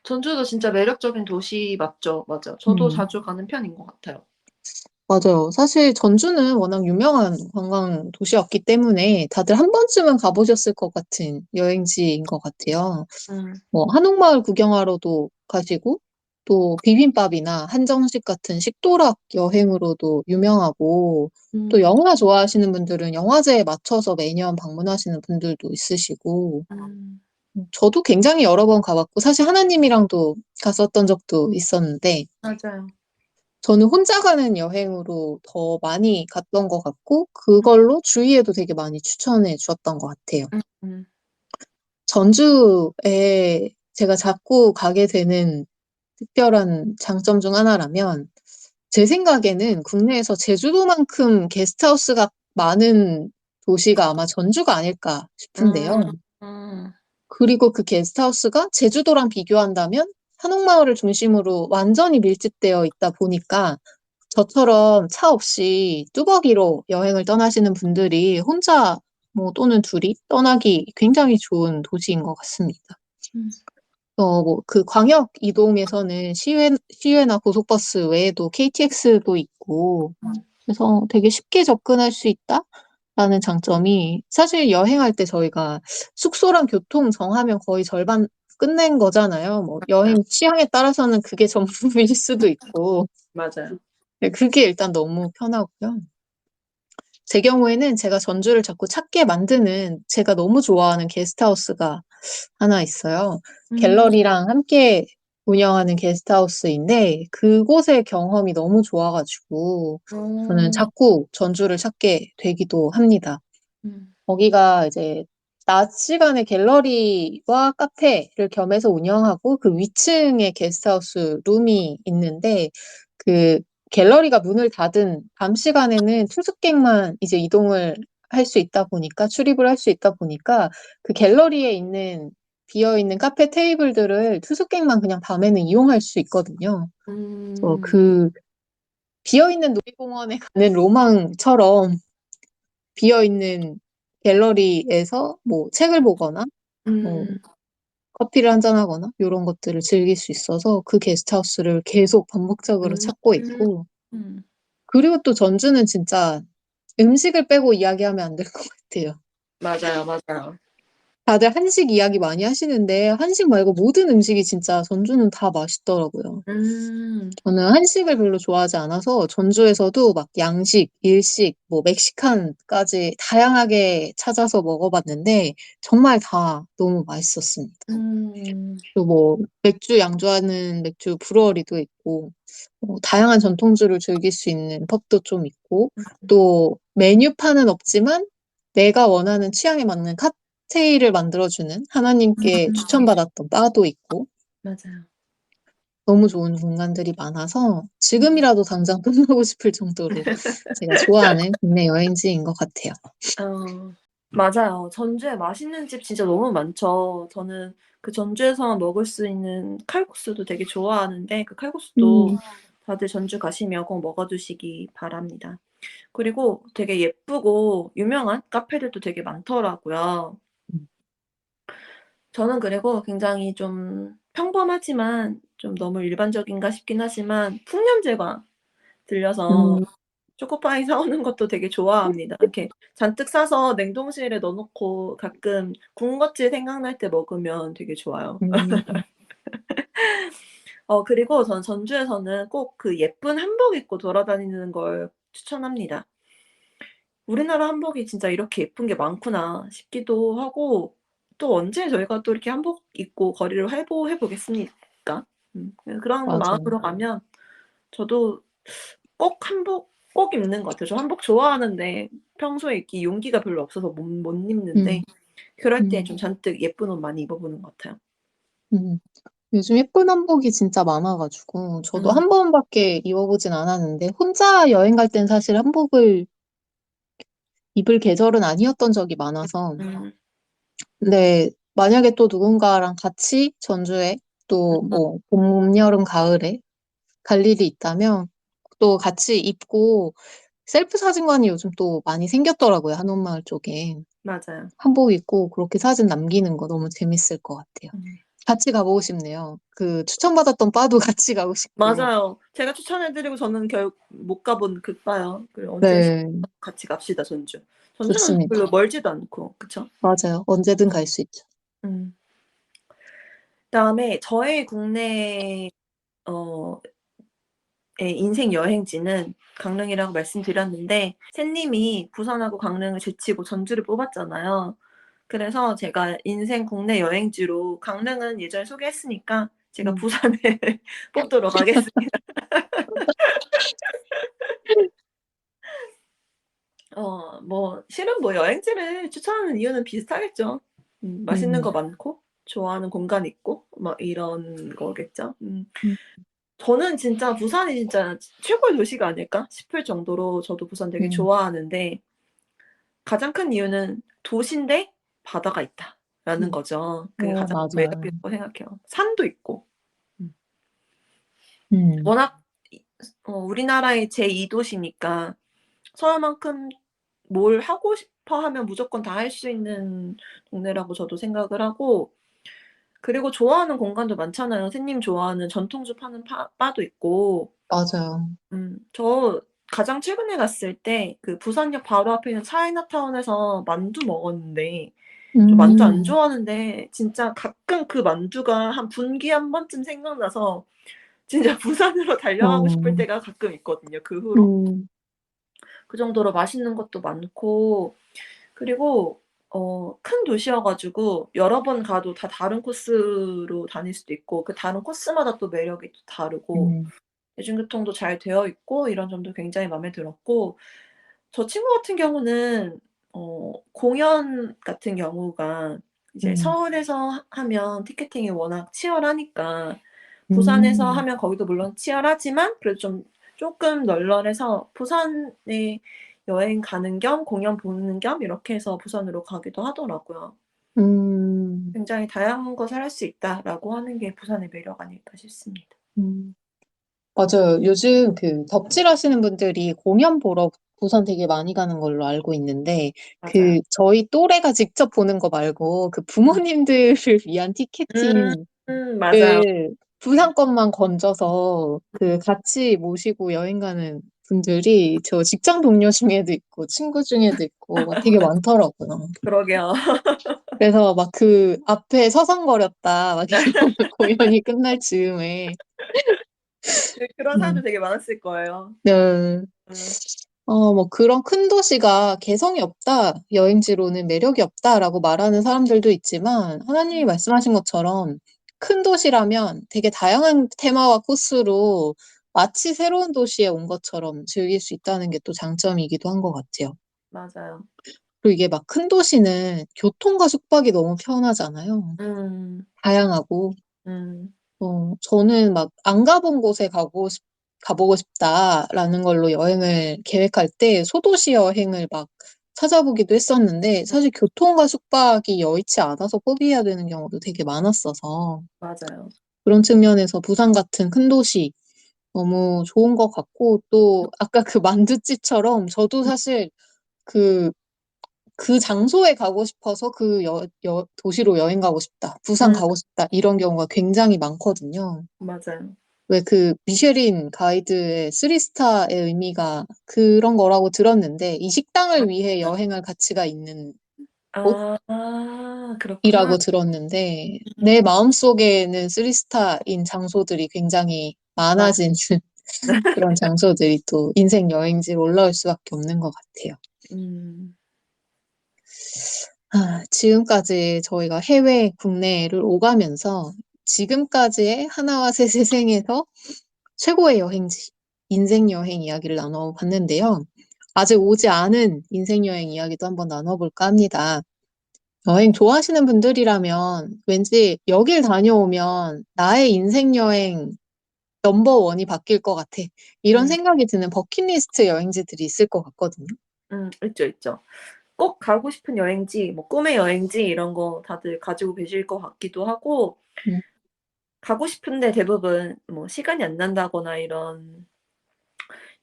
S1: 전주도 진짜 매력적인 도시 맞죠? 맞아. 저도
S2: 음.
S1: 자주 가는 편인 것 같아요.
S2: 맞아요. 사실 전주는 워낙 유명한 관광 도시였기 때문에 다들 한 번쯤은 가보셨을 것 같은 여행지인 것 같아요.
S1: 음,
S2: 뭐, 한옥마을 구경하러도 가시고, 또 비빔밥이나 한정식 같은 식도락 여행으로도 유명하고, 또
S1: 음,
S2: 영화 좋아하시는 분들은 영화제에 맞춰서 매년 방문하시는 분들도 있으시고,
S1: 음.
S2: 저도 굉장히 여러 번 가봤고, 사실 하나님이랑도 갔었던 적도 있었는데,
S1: 맞아요.
S2: 저는 혼자 가는 여행으로 더 많이 갔던 것 같고, 그걸로 주위에도 되게 많이 추천해 주었던 것 같아요.
S1: 음.
S2: 전주에 제가 자꾸 가게 되는 특별한 장점 중 하나라면, 제 생각에는 국내에서 제주도만큼 게스트하우스가 많은 도시가 아마 전주가 아닐까
S1: 음.
S2: 싶은데요.
S1: 음.
S2: 그리고 그 게스트하우스가 제주도랑 비교한다면 한옥마을을 중심으로 완전히 밀집되어 있다 보니까 저처럼 차 없이 뚜벅이로 여행을 떠나시는 분들이 혼자 뭐 또는 둘이 떠나기 굉장히 좋은 도시인 것 같습니다.
S1: 음.
S2: 뭐 그 광역 이동에서는 시외나 고속버스 외에도 KTX도 있고 그래서 되게 쉽게 접근할 수 있다라는 장점이 사실 여행할 때 저희가 숙소랑 교통 정하면 거의 절반 끝낸 거잖아요. 뭐 여행 취향에 따라서는 그게 전부일 수도 있고
S1: 맞아요.
S2: 네, 그게 일단 너무 편하고요. 제 경우에는 제가 전주를 자꾸 찾게 만드는 제가 너무 좋아하는 게스트하우스가 하나 있어요.
S1: 음.
S2: 갤러리랑 함께 운영하는 게스트하우스인데 그곳의 경험이 너무 좋아가지고 저는
S1: 음.
S2: 자꾸 전주를 찾게 되기도 합니다.
S1: 음.
S2: 거기가 이제 낮 시간에 갤러리와 카페를 겸해서 운영하고 그 위층에 게스트하우스 룸이 있는데 그 갤러리가 문을 닫은 밤 시간에는 투숙객만 이제 이동을 할 수 있다 보니까 출입을 할 수 있다 보니까 그 갤러리에 있는 비어 있는 카페 테이블들을 투숙객만 그냥 밤에는 이용할 수 있거든요. 그래서
S1: 음.
S2: 그 비어 있는 놀이공원에 가는 로망처럼 비어 있는 갤러리에서 뭐 책을 보거나 뭐
S1: 음.
S2: 커피를 한잔하거나 이런 것들을 즐길 수 있어서 그 게스트하우스를 계속 반복적으로
S1: 음.
S2: 찾고 있고
S1: 음.
S2: 그리고 또 전주는 진짜 음식을 빼고 이야기하면 안 될 것 같아요.
S1: 맞아요, 맞아요.
S2: 다들 한식 이야기 많이 하시는데 한식 말고 모든 음식이 진짜 전주는 다 맛있더라고요.
S1: 음.
S2: 저는 한식을 별로 좋아하지 않아서 전주에서도 막 양식, 일식, 뭐 멕시칸까지 다양하게 찾아서 먹어봤는데 정말 다 너무 맛있었습니다.
S1: 음.
S2: 또 뭐 맥주 양조하는 맥주 브루어리도 있고 다양한 전통주를 즐길 수 있는 펍도 좀 있고 또 메뉴판은 없지만 내가 원하는 취향에 맞는 칵테일을 만들어주는 하나님께 추천받았던 바도 있고
S1: 맞아요.
S2: 너무 좋은 공간들이 많아서 지금이라도 당장 떠나고 싶을 정도로 제가 좋아하는 국내 여행지인 것 같아요.
S1: 맞아요. 전주에 맛있는 집 진짜 너무 많죠. 저는 그 전주에서만 먹을 수 있는 칼국수도 되게 좋아하는데 그 칼국수도
S2: 음,
S1: 다들 전주 가시면 꼭 먹어 두시기 바랍니다. 그리고 되게 예쁘고 유명한 카페들도 되게 많더라고요. 저는 그리고 굉장히 좀 평범하지만 좀 너무 일반적인가 싶긴 하지만 풍년제과 들려서
S2: 음,
S1: 초코파이 사 오는 것도 되게 좋아합니다. 이렇게 잔뜩 사서 냉동실에 넣어 놓고 가끔 군것질 생각날 때 먹으면 되게 좋아요.
S2: 음,
S1: 그리고 저는 전주에서는 꼭 그 예쁜 한복 입고 돌아다니는 걸 추천합니다. '우리나라 한복이 진짜 이렇게 예쁜 게 많구나.' 싶기도 하고 또 언제 저희가 또 이렇게 한복 입고 거리를 활보해 보겠습니까? 그런
S2: 맞아요.
S1: 마음으로 가면 저도 꼭 한복 꼭 입는 것 같아요. 저 한복 좋아하는데 평소에 입기 용기가 별로 없어서 못 입는데
S2: 음,
S1: 그럴 때
S2: 음,
S1: 좀 잔뜩 예쁜 옷 많이 입어 보는 것 같아요.
S2: 음. 요즘 예쁜 한복이 진짜 많아가지고 저도
S1: 음.
S2: 한 번밖에 입어보진 않았는데 혼자 여행 갈 땐 사실 한복을 입을 계절은 아니었던 적이 많아서
S1: 음.
S2: 근데 만약에 또 누군가랑 같이 전주에 또 뭐 봄, 여름, 가을에 갈 일이 있다면 또 같이 입고 셀프 사진관이 요즘 또 많이 생겼더라고요. 한옥마을 쪽에.
S1: 맞아요.
S2: 한복 입고 그렇게 사진 남기는 거 너무 재밌을 것 같아요.
S1: 음.
S2: 같이 가보고 싶네요. 그 추천받았던 바도 같이 가고 싶고.
S1: 맞아요. 제가 추천해 드리고 저는 결국 못 가본 그 바요. 그 언제
S2: 네,
S1: 같이 갑시다 전주. 전주는
S2: 좋습니다.
S1: 별로 멀지도 않고 그쵸?
S2: 맞아요. 언제든 갈 수 있죠.
S1: 음. 그다음에 저의 국내 어 의 인생 여행지는 강릉이라고 말씀드렸는데 새 님이 부산하고 강릉을 제치고 전주를 뽑았잖아요. 그래서 제가 인생 국내 여행지로 강릉은 예전에 소개했으니까 제가
S2: 음.
S1: 부산을 뽑도록 하겠습니다. 뭐 실은 뭐 여행지를 추천하는 이유는 비슷하겠죠. 맛있는 거
S2: 음.
S1: 많고 좋아하는 공간 있고 뭐 이런 거겠죠.
S2: 음.
S1: 저는 진짜 부산이 진짜 최고의 도시가 아닐까 싶을 정도로 저도 부산 되게
S2: 음.
S1: 좋아하는데 가장 큰 이유는 도시인데 바다가 있다라는 거죠. 그게 가장 큰
S2: 맞아요.
S1: 매력이라고 생각해요. 산도 있고. 음.
S2: 음.
S1: 워낙 우리나라의 제2 도시니까 서울만큼 뭘 하고 싶어 하면 무조건 다 할 수 있는 동네라고 저도 생각을 하고 그리고 좋아하는 공간도 많잖아요. 선생님 좋아하는 전통주 파는 바도 있고
S2: 맞아요.
S1: 저 가장 최근에 갔을 때 그 부산역 바로 앞에 있는 차이나타운에서 만두 먹었는데 저 만두 안
S2: 음.
S1: 좋아하는데 진짜 가끔 그 만두가 한 분기에 한 번쯤 생각나서 진짜 부산으로 달려가고 싶을
S2: 어.
S1: 때가 가끔 있거든요, 그 후로.
S2: 음.
S1: 그 정도로 맛있는 것도 많고 그리고 큰 도시여 가지고 여러 번 가도 다 다른 코스로 다닐 수도 있고 그 다른 코스마다 또 매력이 또 다르고
S2: 음.
S1: 대중교통도 잘 되어 있고 이런 점도 굉장히 마음에 들었고 저 친구 같은 경우는 공연 같은 경우가 이제
S2: 음.
S1: 서울에서 하면 티켓팅이 워낙 치열하니까 부산에서
S2: 음.
S1: 하면 거기도 물론 치열하지만 그래도 좀 쪼끔 널널해서 부산에 여행 가는 겸 공연 보는 겸 이렇게 해서 부산으로 가기도 하더라고요.
S2: 음.
S1: 굉장히 다양한 것을 할 수 있다라고 하는 게 부산의 매력 아닐까 싶습니다.
S2: 음. 맞아요. 요즘 그 덕질하시는 분들이 공연 보러 부산 되게 많이 가는 걸로 알고 있는데,
S1: 맞아요.
S2: 저희 또래가 직접 보는 거 말고, 그
S1: 음.
S2: 부모님들을 위한 티켓팅을
S1: 맞아요.
S2: 부산권만 건져서 같이 모시고 여행 가는 분들이 저 직장 동료 중에도 있고, 친구 중에도 있고, 막 되게 많더라고요.
S1: 그러게요.
S2: 그래서 막 앞에 서성거렸다, 막 이런 공연이 끝날 즈음에.
S1: 네 그런 사람들
S2: 음.
S1: 되게 많았을 거예요.
S2: 네.
S1: 음.
S2: 뭐 그런 큰 도시가 개성이 없다, 여행지로는 매력이 없다라고 말하는 사람들도 있지만, 하나님이 말씀하신 것처럼 큰 도시라면 되게 다양한 테마와 코스로 마치 새로운 도시에 온 것처럼 즐길 수 있다는 게 또 장점이기도 한 것 같아요.
S1: 맞아요.
S2: 그리고 이게 막 큰 도시는 교통과 숙박이 너무 편하잖아요.
S1: 음.
S2: 다양하고.
S1: 음.
S2: 저는 막 안 가본 곳에 가보고 싶다라는 걸로 여행을 계획할 때 소도시 여행을 막 찾아보기도 했었는데 사실 교통과 숙박이 여의치 않아서 포기해야 되는 경우도 되게 많았어서
S1: 맞아요.
S2: 그런 측면에서 부산 같은 큰 도시 너무 좋은 것 같고 또 아까 그 만두집처럼 저도 사실 그, 그 장소에 가고 싶어서 도시로 여행 가고 싶다, 부산
S1: 음.
S2: 가고 싶다 이런 경우가 굉장히 많거든요.
S1: 맞아요.
S2: 왜 미쉐린 가이드의 3스타의 의미가 그런 거라고 들었는데, 이 식당을 위해 여행할 가치가 있는
S1: 그렇구나.
S2: 곳이라고 들었는데,
S1: 음.
S2: 내 마음속에는 3스타인 장소들이 굉장히
S1: 맞
S2: 많아지는 그런 장소들이 또 인생 여행지로 올라올 수밖에 없는 것 같아요.
S1: 음.
S2: 지금까지 저희가 해외, 국내를 오가면서 지금까지의 하나와 셋의 생에서 최고의 여행지, 인생 여행 이야기를 나눠봤는데요. 아직 오지 않은 인생 여행 이야기도 한번 나눠볼까 합니다. 여행 좋아하시는 분들이라면 왠지 여길 다녀오면 나의 인생 여행 넘버원이 바뀔 것 같아. 이런
S1: 음.
S2: 생각이 드는 버킷리스트 여행지들이 있을 것 같거든요.
S1: 있죠, 있죠. 꼭 가고 싶은 여행지 뭐 꿈의 여행지 이런 거 다들 가지고 계실 것 같기도 하고
S2: 음.
S1: 가고 싶은데 대부분 뭐 시간이 안 난다거나 이런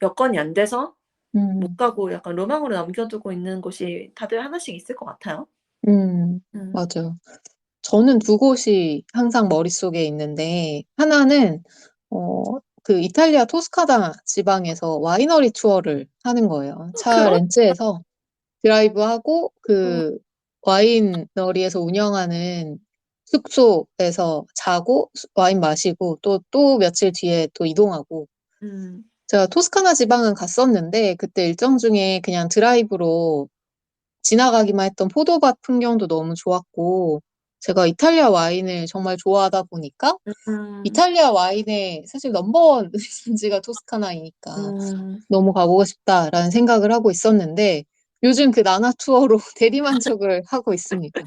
S1: 여건이 안 돼서 못
S2: 음.
S1: 가고 약간 로망으로 남겨 두고 있는 곳이 다들 하나씩 있을 것 같아요.
S2: 음.
S1: 음.
S2: 맞아요. 저는 두 곳이 항상 머릿속에 있는데, 하나는, 어, 이탈리아 토스카나 지방에서 와이너리 투어를 하는 거예요. 차
S1: 그런
S2: 렌트해서 드라이브하고
S1: 음.
S2: 와이너리에서 운영하는 숙소에서 자고 와인 마시고 또 며칠 뒤에 또 이동하고. 제가 토스카나 지방은 갔었는데, 그때 일정 중에 그냥 드라이브로 지나가기만 했던 포도밭 풍경도 너무 좋았고, 제가 이탈리아 와인을 정말 좋아하다 보니까,
S1: 음,
S2: 이탈리아 와인의 사실 넘버원産지가 토스카나이니까
S1: 음.
S2: 너무 가보고 싶다라는 생각을 하고 있었는데, 요즘 그 나나 투어로 대리만족을 하고 있습니다.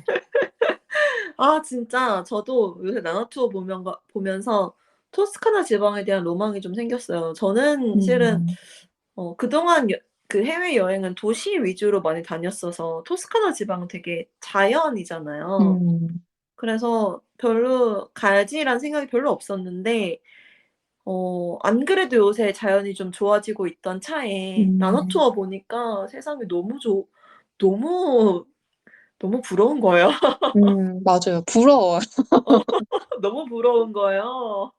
S1: 아 진짜 저도 요새 나나투어 보면서 토스카나 지방에 대한 로망이 좀 생겼어요. 저는 실은
S2: 음,
S1: 그동안 그 해외여행은 도시 위주로 많이 다녔어서 토스카나 지방은 되게 자연이잖아요.
S2: 음,
S1: 그래서 별로 '가야지.'라는 생각이 별로 없었는데 안 그래도 요새 자연이 좀 좋아지고 있던 차에
S2: 음,
S1: 나나투어 보니까 세상이 너무, 너무 부러운 거예요.
S2: 맞아요. 부러워요.
S1: 어 너무 부러운 거예요.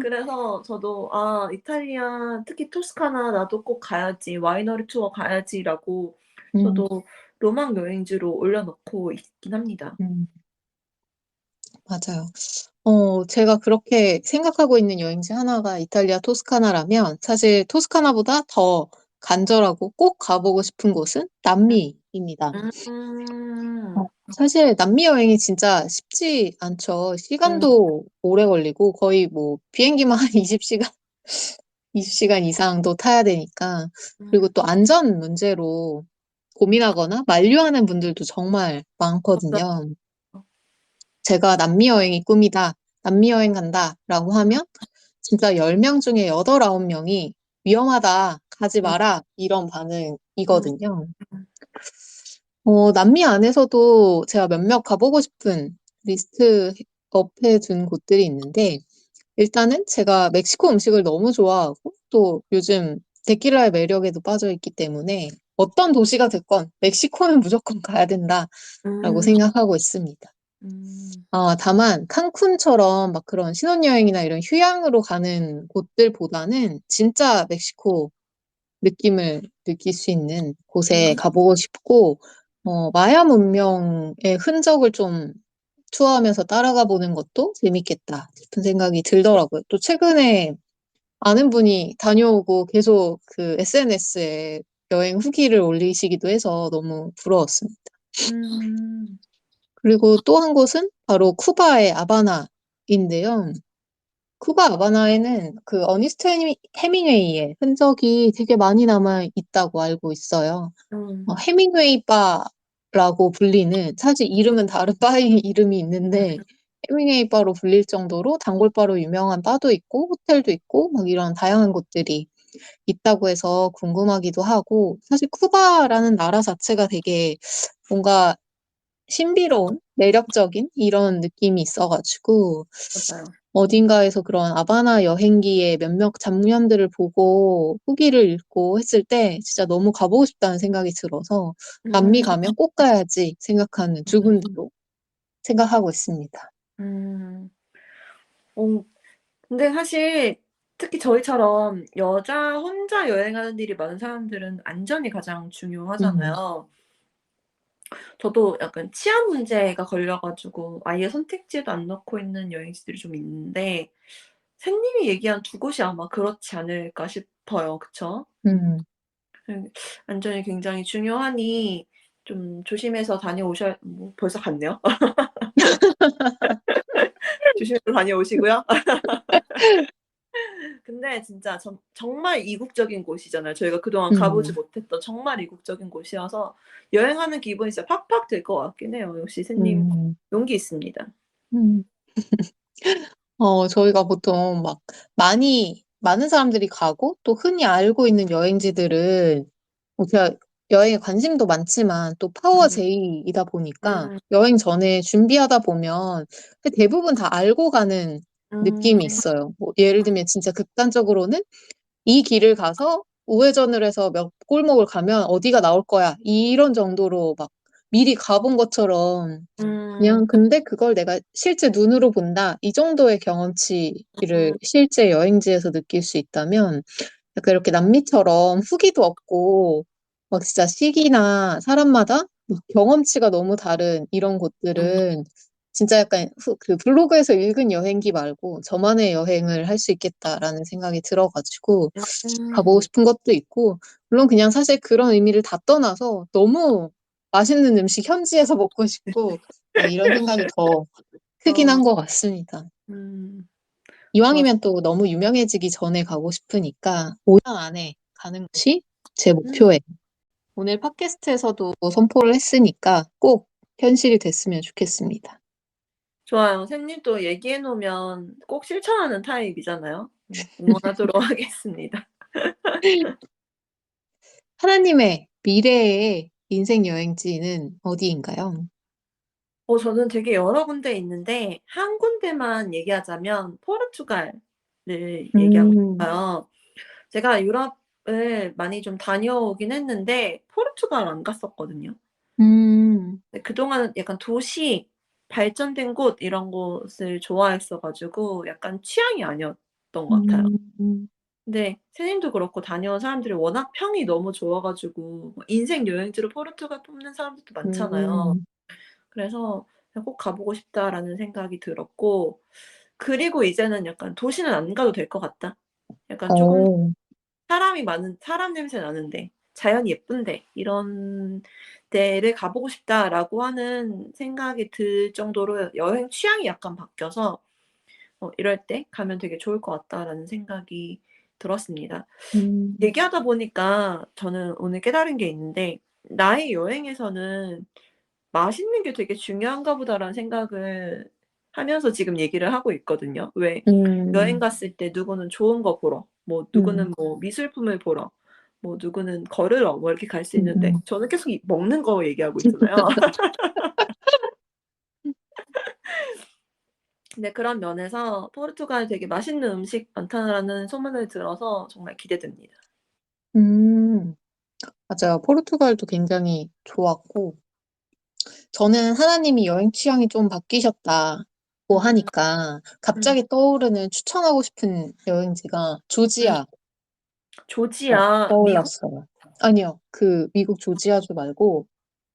S1: 그래서 저도 '아 이탈리아 특히 토스카나 나도 꼭 가야지. 와이너리 투어 가야지.'라고
S2: 음,
S1: 저도 로망 여행지로 올려 놓고 있긴 합니다.
S2: 음, 맞아요. 제가 그렇게 생각하고 있는 여행지 하나가 이탈리아 토스카나라면 사실 토스카나보다 더 간절하고 꼭 가보고 싶은 곳은 남미입니다.
S1: 음.
S2: 사실 남미 여행이 진짜 쉽지 않죠.
S1: 음.
S2: 시간도 오래 걸리고 거의 뭐 비행기만 한 20시간, 20시간 이상도 타야 되니까. 그리고
S1: 음.
S2: 또 안전 문제로 고민하거나 만류하는 분들도 정말
S1: 맞아요.
S2: 많거든요. 제가 남미 여행이 꿈이다, 남미 여행 간다라고 하면 진짜 10명 중에 8, 9명이 위험하다, 가지
S1: 음.
S2: 마라, 이런
S1: 음.
S2: 반응이거든요.
S1: 음.
S2: 남미 안에서도 제가 몇몇 가보고 싶은 리스트 업해 둔 곳들이 있는데, 일단은 제가 멕시코 음식을 너무 좋아하고, 또 요즘 데킬라의 매력에도 빠져 있기 때문에 어떤 도시가 됐건 멕시코는 무조건 가야 된다라고
S1: 음.
S2: 생각하고 있습니다.
S1: 음.
S2: 다만 칸쿤처럼 막 그런 신혼여행이나 이런 휴양으로 가는 곳들보다는 진짜 멕시코 느낌을 느낄 수 있는 곳에
S1: 음.
S2: 가보고 싶고, 마야 문명의 흔적을 좀 투어하면서 따라가 보는 것도 재밌겠다 싶은 생각이 들더라고요. 또 최근에 아는 분이 다녀오고 계속 그 SNS에 여행 후기를 올리시기도 해서 너무 부러웠습니다.
S1: 음.
S2: 그리고 또 한 곳은 바로 쿠바의 아바나인데요. 쿠바 아바나에는 그 어니스트 해밍웨이의 흔적이 되게 많이 남아 있다고 알고 있어요.
S1: 음.
S2: 해밍웨이 바라고 불리는, 사실 이름은 다른 바의 이름이 있는데 해밍웨이 바로 불릴 정도로 단골바로 유명한 바도 있고 호텔도 있고 막 이런 다양한 곳들이 있다고 해서 궁금하기도 하고, 사실 쿠바라는 나라 자체가 되게 뭔가 신비로운, 매력적인 이런 느낌이 있어가지고
S1: 맞아요.
S2: 어딘가에서 그런 아바나 여행기의 몇몇 장면들을 보고 후기를 읽고 했을 때 진짜 너무 가보고 싶다는 생각이 들어서 남미
S1: 음.
S2: 가면 꼭 가야지 생각하는 두 군데로 생각하고 있습니다.
S1: 음. 어 근데 사실 특히 저희처럼 여자 혼자 여행하는 일이 많은 사람들은 안전이 가장
S2: 음,
S1: 중요하잖아요. 저도 약간 치안 문제가 걸려 가지고 아예 선택지에도 안 넣고 있는 여행지들이 좀 있는데 샌님이 얘기한 두 곳이 아마 그렇지 않을까 싶어요. 그쵸?
S2: 음,
S1: 안전이 굉장히 중요하니 좀 조심해서 다녀오셔야 뭐 벌써 갔네요. 조심해서 다녀오시고요. 근데 진짜 정말 이국적인 곳이잖아요. 저희가 그동안 가 보지
S2: 음,
S1: 못했던 정말 이국적인 곳이어서 여행하는 기분이 진짜 팍팍 들 것 같긴 해요. 역시 샌님
S2: 음,
S1: 용기 있습니다.
S2: 음. 저희가 보통 막 많은 사람들이 가고 또 흔히 알고 있는 여행지들은 제가 여행에 관심도 많지만 또 파워
S1: 음.
S2: 제이이다 보니까
S1: 음.
S2: 여행 전에 준비하다 보면 대부분 다 알고 가는 느낌이
S1: 음.
S2: 있어요. 뭐 예를 들면 진짜 극단적으로는 이 길을 가서 우회전을 해서 몇 골목을 가면 어디가 나올 거야. 이런 정도로 막 미리 가본 것처럼 그냥
S1: 음.
S2: 근데 그걸 내가 실제 눈으로 본다. 이 정도의 경험치를
S1: 음.
S2: 실제 여행지에서 느낄 수 있다면 약간 이렇게 남미처럼 후기도 없고 막 진짜 시기나 사람마다 막 경험치가 너무 다른 이런
S1: 음.
S2: 곳들은 진짜 약간 그 블로그에서 읽은 여행기 말고 저만의 여행을 할 수 있겠다라는 생각이 들어가지고 가보고
S1: 음.
S2: 싶은 것도 있고, 물론 그냥 사실 그런 의미를 다 떠나서 너무 맛있는 음식 현지에서 먹고 싶고, 이런 생각이 더 크긴
S1: 어,
S2: 한 것 같습니다.
S1: 음, 맞아.
S2: 이왕이면 또 너무 유명해지기 전에 가고 싶으니까 5년 안에 가는 것이 제
S1: 음,
S2: 목표예요. 오늘 팟캐스트에서도 선포를 했으니까 꼭 현실이 됐으면 좋겠습니다.
S1: 좋아요. 샘님도 얘기해 놓으면 꼭 실천하는 타입이잖아요. 응원하도록 하겠습니다.
S2: 하나님의 미래의 인생 여행지는 어디인가요?
S1: 저는 되게 여러 군데 있는데 한 군데만 얘기하자면 포르투갈을 얘기하고
S2: 음,
S1: 싶어요. 제가 유럽을 많이 좀 다녀오긴 했는데 포르투갈 안 갔었거든요.
S2: 음,
S1: 근데 그동안은 약간 도시, 발전된 곳 이런 곳을 좋아했어 가지고 약간 취향이 아니었던 것 같아요.
S2: 음,
S1: 근데 새님도 그렇고 다녀온 사람들이 워낙 평이 너무 좋아 가지고 뭐 인생 여행지로 포르투갈 뽑는 사람들도 많잖아요.
S2: 음,
S1: 그래서 '그냥 꼭 가 보고 싶다.'라는 생각이 들었고, 그리고 이제는 약간 '도시는 안 가도 될 것 같다.' 약간 쪼금
S2: 어,
S1: 사람이 많은, 사람 냄새 나는 데, 자연이 예쁜 데, 이런 데를 가 보고 싶다라고 하는 생각이 들 정도로 여행 취향이 약간 바뀌어서 '이럴 때 가면 되게 좋을 것 같다.'라는 생각이 들었습니다.
S2: 음,
S1: 얘기하다 보니까 저는 오늘 깨달은 게 있는데 '나의 여행에서는 맛있는 게 되게 중요한가 보다.'라는 생각을 하면서 지금 얘기를 하고 있거든요. 왜 여행
S2: 음,
S1: 갔을 때 누구는 좋은 거 보러, 뭐
S2: 음,
S1: 누구는 뭐 미술품을 보러, 뭐 누구는 걸으러 뭐 이렇게 갈 수 있는데
S2: 음.
S1: 저는 계속 이 먹는 거 얘기하고 있잖아요. 근데 그런 면에서 포르투갈 되게 맛있는 음식 많다라는 소문을 들어서 정말 기대됩니다.
S2: 음, 맞아요. 포르투갈도 굉장히 좋았고, 저는 하나님이 여행 취향이 좀 바뀌셨다고
S1: 음.
S2: 하니까
S1: 음.
S2: 갑자기 떠오르는 추천하고 싶은 여행지가
S1: 음.
S2: 조지아가
S1: 조지아, 미국?
S2: 떠올랐어요. 아니요, 그 미국 조지아주 말고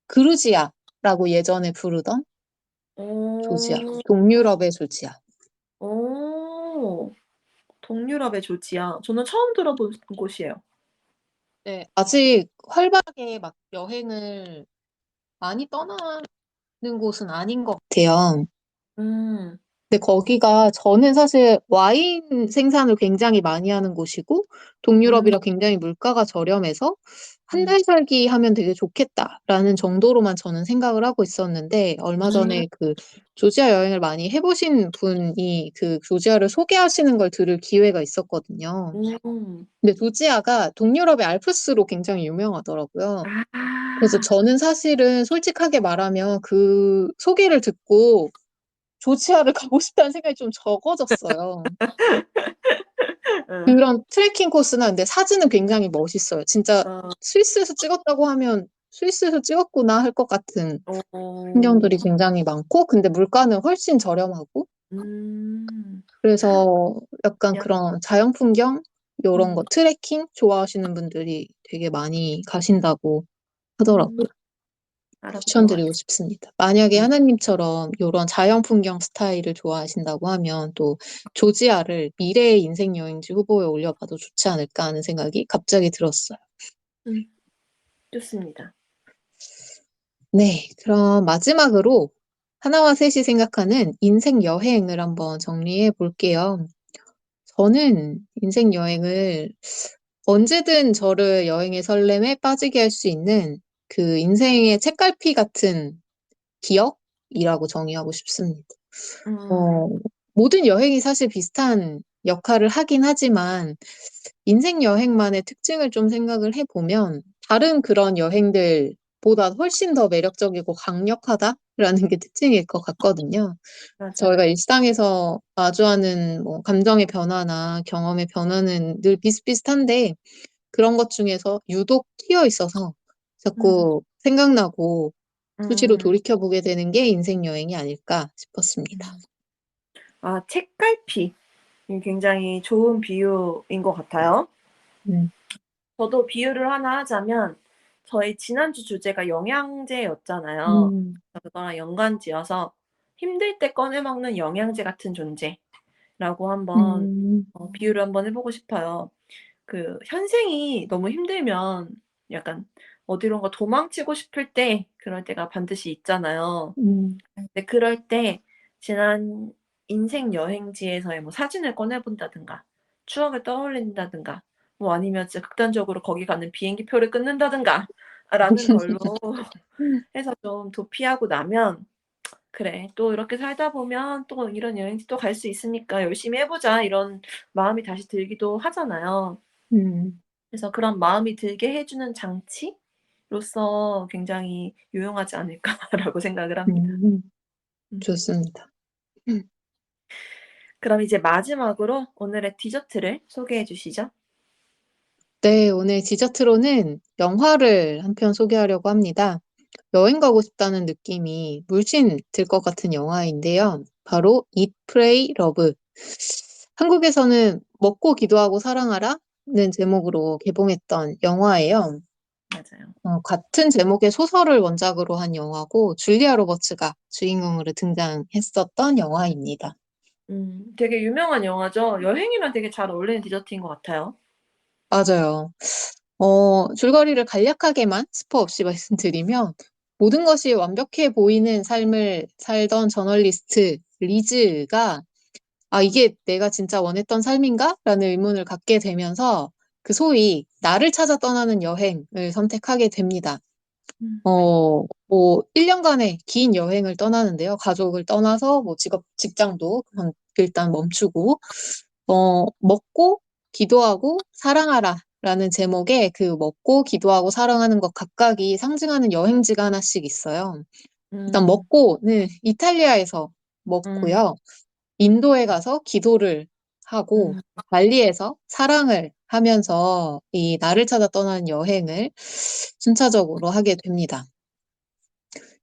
S2: 그루지아라고 예전에 부르던 조지아,
S1: 어.
S2: 동유럽의 조지아.
S1: 어. 동유럽의 조지아. 저는 처음 들어본 곳이에요.
S2: 네, 아직 활발하게 막 여행을 많이 떠나는 곳은 아닌 것 같아요.
S1: 음.
S2: 근데 거기가 저는 사실 와인 생산을 굉장히 많이 하는 곳이고
S1: 음.
S2: 동유럽이라 굉장히 물가가 저렴해서 한
S1: 음.
S2: 달 살기 하면 되게 좋겠다라는 정도로만 저는 생각을 하고 있었는데 얼마
S1: 음.
S2: 전에 그 조지아 여행을 많이 해보신 분이 그 조지아를 소개하시는 걸 들을 기회가 있었거든요.
S1: 음.
S2: 근데 조지아가 동유럽의 알프스로 굉장히 유명하더라고요. 그래서
S1: 아.
S2: 저는 사실은 솔직하게 말하면 그 소개를 듣고 조지아를 가고 싶다는 생각이 좀 적어졌어요.
S1: 응.
S2: 그런 트레킹 코스나 근데 사진은 굉장히 멋있어요. 진짜
S1: 어.
S2: 스위스에서 찍었다고 하면 스위스에서 찍었구나 할 것 같은
S1: 어.
S2: 풍경들이 굉장히 많고, 근데 물가는 훨씬 저렴하고,
S1: 음.
S2: 그래서 약간
S1: 야.
S2: 그런 자연 풍경, 요런 거
S1: 음.
S2: 트레킹 좋아하시는 분들이 되게 많이 가신다고 하더라고요.
S1: 알아보도록
S2: 추천드리고
S1: 하겠습니다.
S2: 싶습니다. 만약에
S1: 음.
S2: 하나님처럼 이런 자연 풍경 스타일을 좋아하신다고 하면 또 조지아를 미래의 인생 여행지 후보에 올려봐도 좋지 않을까 하는 생각이 갑자기 들었어요.
S1: 음. 좋습니다.
S2: 네, 그럼 마지막으로 하나와 셋이 생각하는 인생 여행을 한번 정리해 볼게요. 저는 인생 여행을 언제든 저를 여행의 설렘에 빠지게 할 수 있는 그 인생의 책갈피 같은 기억이라고 정의하고 싶습니다.
S1: 음.
S2: 어, 모든 여행이 사실 비슷한 역할을 하긴 하지만 인생 여행만의 특징을 좀 생각을 해보면 다른 그런 여행들보다 훨씬 더 매력적이고 강력하다라는 게 특징일 것 같거든요. 저희가
S1: 맞아요.
S2: 일상에서 마주하는 뭐 감정의 변화나 경험의 변화는 늘 비슷비슷한데 그런 것 중에서 유독 튀어 있어서
S1: 음.
S2: 자꾸 생각나고 수시로
S1: 음.
S2: 돌이켜보게 되는 게 인생 여행이 아닐까 싶었습니다.
S1: 음. 아, 책갈피. 굉장히 좋은 비유인 것 같아요.
S2: 음,
S1: 저도 비유를 하나 하자면 저희 지난주 주제가 영양제였잖아요.
S2: 음,
S1: 그거랑 연관지어서 "힘들 때 꺼내 먹는 영양제 같은 존재."라고 한번
S2: 음,
S1: 비유를 한번 해 보고 싶어요. 그 현생이 너무 힘들면 약간 어디론가 도망치고 싶을 때 그럴 때가 반드시 있잖아요.
S2: 음,
S1: 근데 그럴 때 지난 인생 여행지에서의 뭐 사진을 꺼내 본다든가 추억을 떠올린다든가 뭐 아니면 진짜 극단적으로 거기 가는 비행기 표를 끊는다든가 라는 걸로 해서 좀 도피하고 나면 '그래 또 이렇게 살다 보면 또 이런 여행지 또 갈 수 있으니까 열심히 해 보자.' 이런 마음이 다시 들기도 하잖아요.
S2: 음,
S1: 그래서 그런 마음이 들게 해 주는 장치로서 굉장히 유용하지 않을까라고 생각을 합니다.
S2: 음,
S1: 음.
S2: 좋습니다. 음.
S1: 그럼 이제 마지막으로 오늘의 디저트를 소개해 주시죠.
S2: 네, 오늘 디저트로는 영화를 한 편 소개하려고 합니다. 여행 가고 싶다는 느낌이 물씬 들 것 같은 영화인데요. 바로 Eat, Pray, Love. 한국에서는 먹고 기도하고 사랑하라는 제목으로 개봉했던 영화예요.
S1: 맞아요.
S2: 같은 제목의 소설을 원작으로 한 영화고 줄리아 로버츠가 주인공으로 등장했었던 영화입니다.
S1: 되게 유명한 영화죠. 여행이랑 되게 잘 어울리는 디저트인 것 같아요.
S2: 맞아요. 줄거리를 간략하게만 스포 없이 말씀드리면 모든 것이 완벽해 보이는 삶을 살던 저널리스트 리즈가 이게 내가 진짜 원했던 삶인가? 라는 의문을 갖게 되면서 그 소위 나를 찾아 떠나는 여행을 선택하게 됩니다.
S1: 네.
S2: 1년간의 긴 여행을 떠나는데요. 가족을 떠나서 뭐 직장도 일단 멈추고, 먹고, 기도하고, 사랑하라 라는 제목의 그 먹고, 기도하고, 사랑하는 것 각각이 상징하는 여행지가 하나씩 있어요. 일단
S1: 음.
S2: 먹고는 이탈리아에서
S1: 음.
S2: 먹고요. 인도에 가서 기도를 하고,
S1: 음.
S2: 발리에서 사랑을 하면서 이 나를 찾아 떠나는 여행을 순차적으로 하게 됩니다.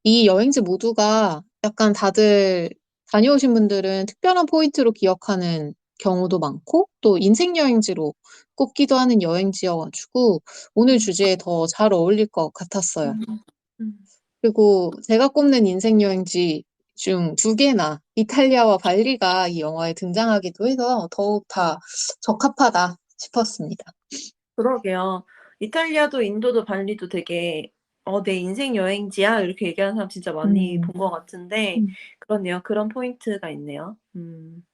S2: 이 여행지 모두가 약간 다들 다녀오신 분들은 특별한 포인트로 기억하는 경우도 많고 또 인생 여행지로 꼽기도 하는 여행지여가지고 오늘
S1: 음.
S2: 주제에 더 잘 어울릴 것 같았어요.
S1: 음. 음.
S2: 그리고 제가 꼽는 인생 여행지 중 두 개나 이탈리아와 발리가 이 영화에 등장하기도 해서 더욱 다 적합하다 싶었습니다.
S1: 그러게요. 이탈리아도 인도도 발리도 되게 내 인생 여행지야." 이렇게 얘기하는 사람 진짜 많이
S2: 음,
S1: 본 것 같은데
S2: 음,
S1: 그렇네요. 그런 포인트가 있네요. 음.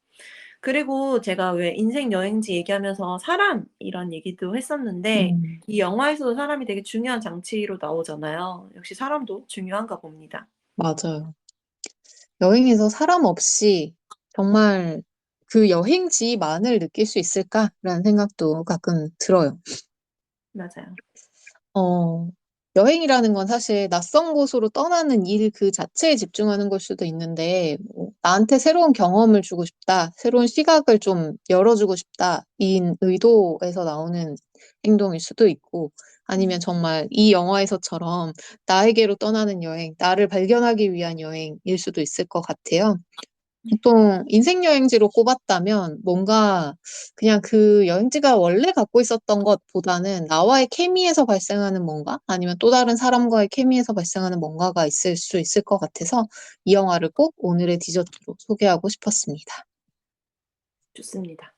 S1: 그리고 제가 왜 인생 여행지 얘기하면서 사람이란 얘기도 했었는데
S2: 음,
S1: 이 영화에서도 사람이 되게 중요한 장치로 나오잖아요. 역시 사람도 중요한가 봅니다.
S2: 맞아요. 여행에서 사람 없이 정말 그 여행지만을 느낄 수 있을까라는 생각도 가끔 들어요.
S1: 맞아요.
S2: 어, 여행이라는 건 사실 낯선 곳으로 떠나는 일 그 자체에 집중하는 걸 수도 있는데, 나한테 새로운 경험을 주고 싶다, 새로운 시각을 좀 열어주고 싶다, 인 의도에서 나오는 행동일 수도 있고, 아니면
S1: 음.
S2: 정말 이 영화에서처럼 나에게로 떠나는 여행, 나를 발견하기 위한 여행일 수도 있을 것 같아요.
S1: 네.
S2: 보통 인생 여행지로 꼽았다면 뭔가 그냥 그 여행지가 원래 갖고 있었던 것보다는 나와의 케미에서 발생하는 뭔가 아니면 또 다른 사람과의 케미에서 발생하는 뭔가가 있을 수 있을 것 같아서 이 영화를 꼭 오늘의 디저트로 소개하고 싶었습니다.
S1: 좋습니다.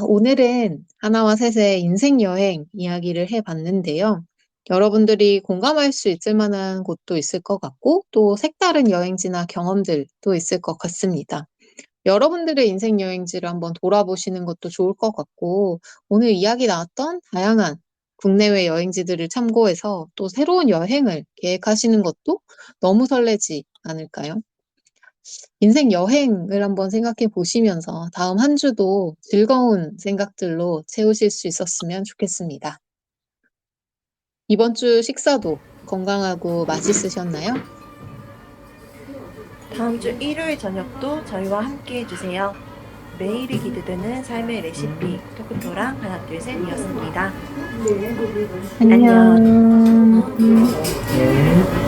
S2: 오늘은 하나와 셋의 인생 여행 이야기를 해봤는데요. 여러분들이 공감할 수 있을 만한 곳도 있을 것 같고 또 색다른 여행지나 경험들도 있을 것 같습니다. 여러분들의 인생 여행지를 한번 돌아보시는 것도 좋을 것 같고, 오늘 이야기 나왔던 다양한 국내외 여행지들을 참고해서 또 새로운 여행을 계획하시는 것도 너무 설레지 않을까요? 인생 여행을 한번 생각해 보시면서 다음 한 주도 즐거운 생각들로 채우실 수 있었으면 좋겠습니다. 이번 주 식사도 건강하고 맛있으셨나요?
S1: 다음 주 일요일 저녁도 저희와 함께 해주세요. 매일이 기대되는 삶의 레시피 토크토랑 하나 둘 셋이었습니다. 안녕.
S2: 안녕.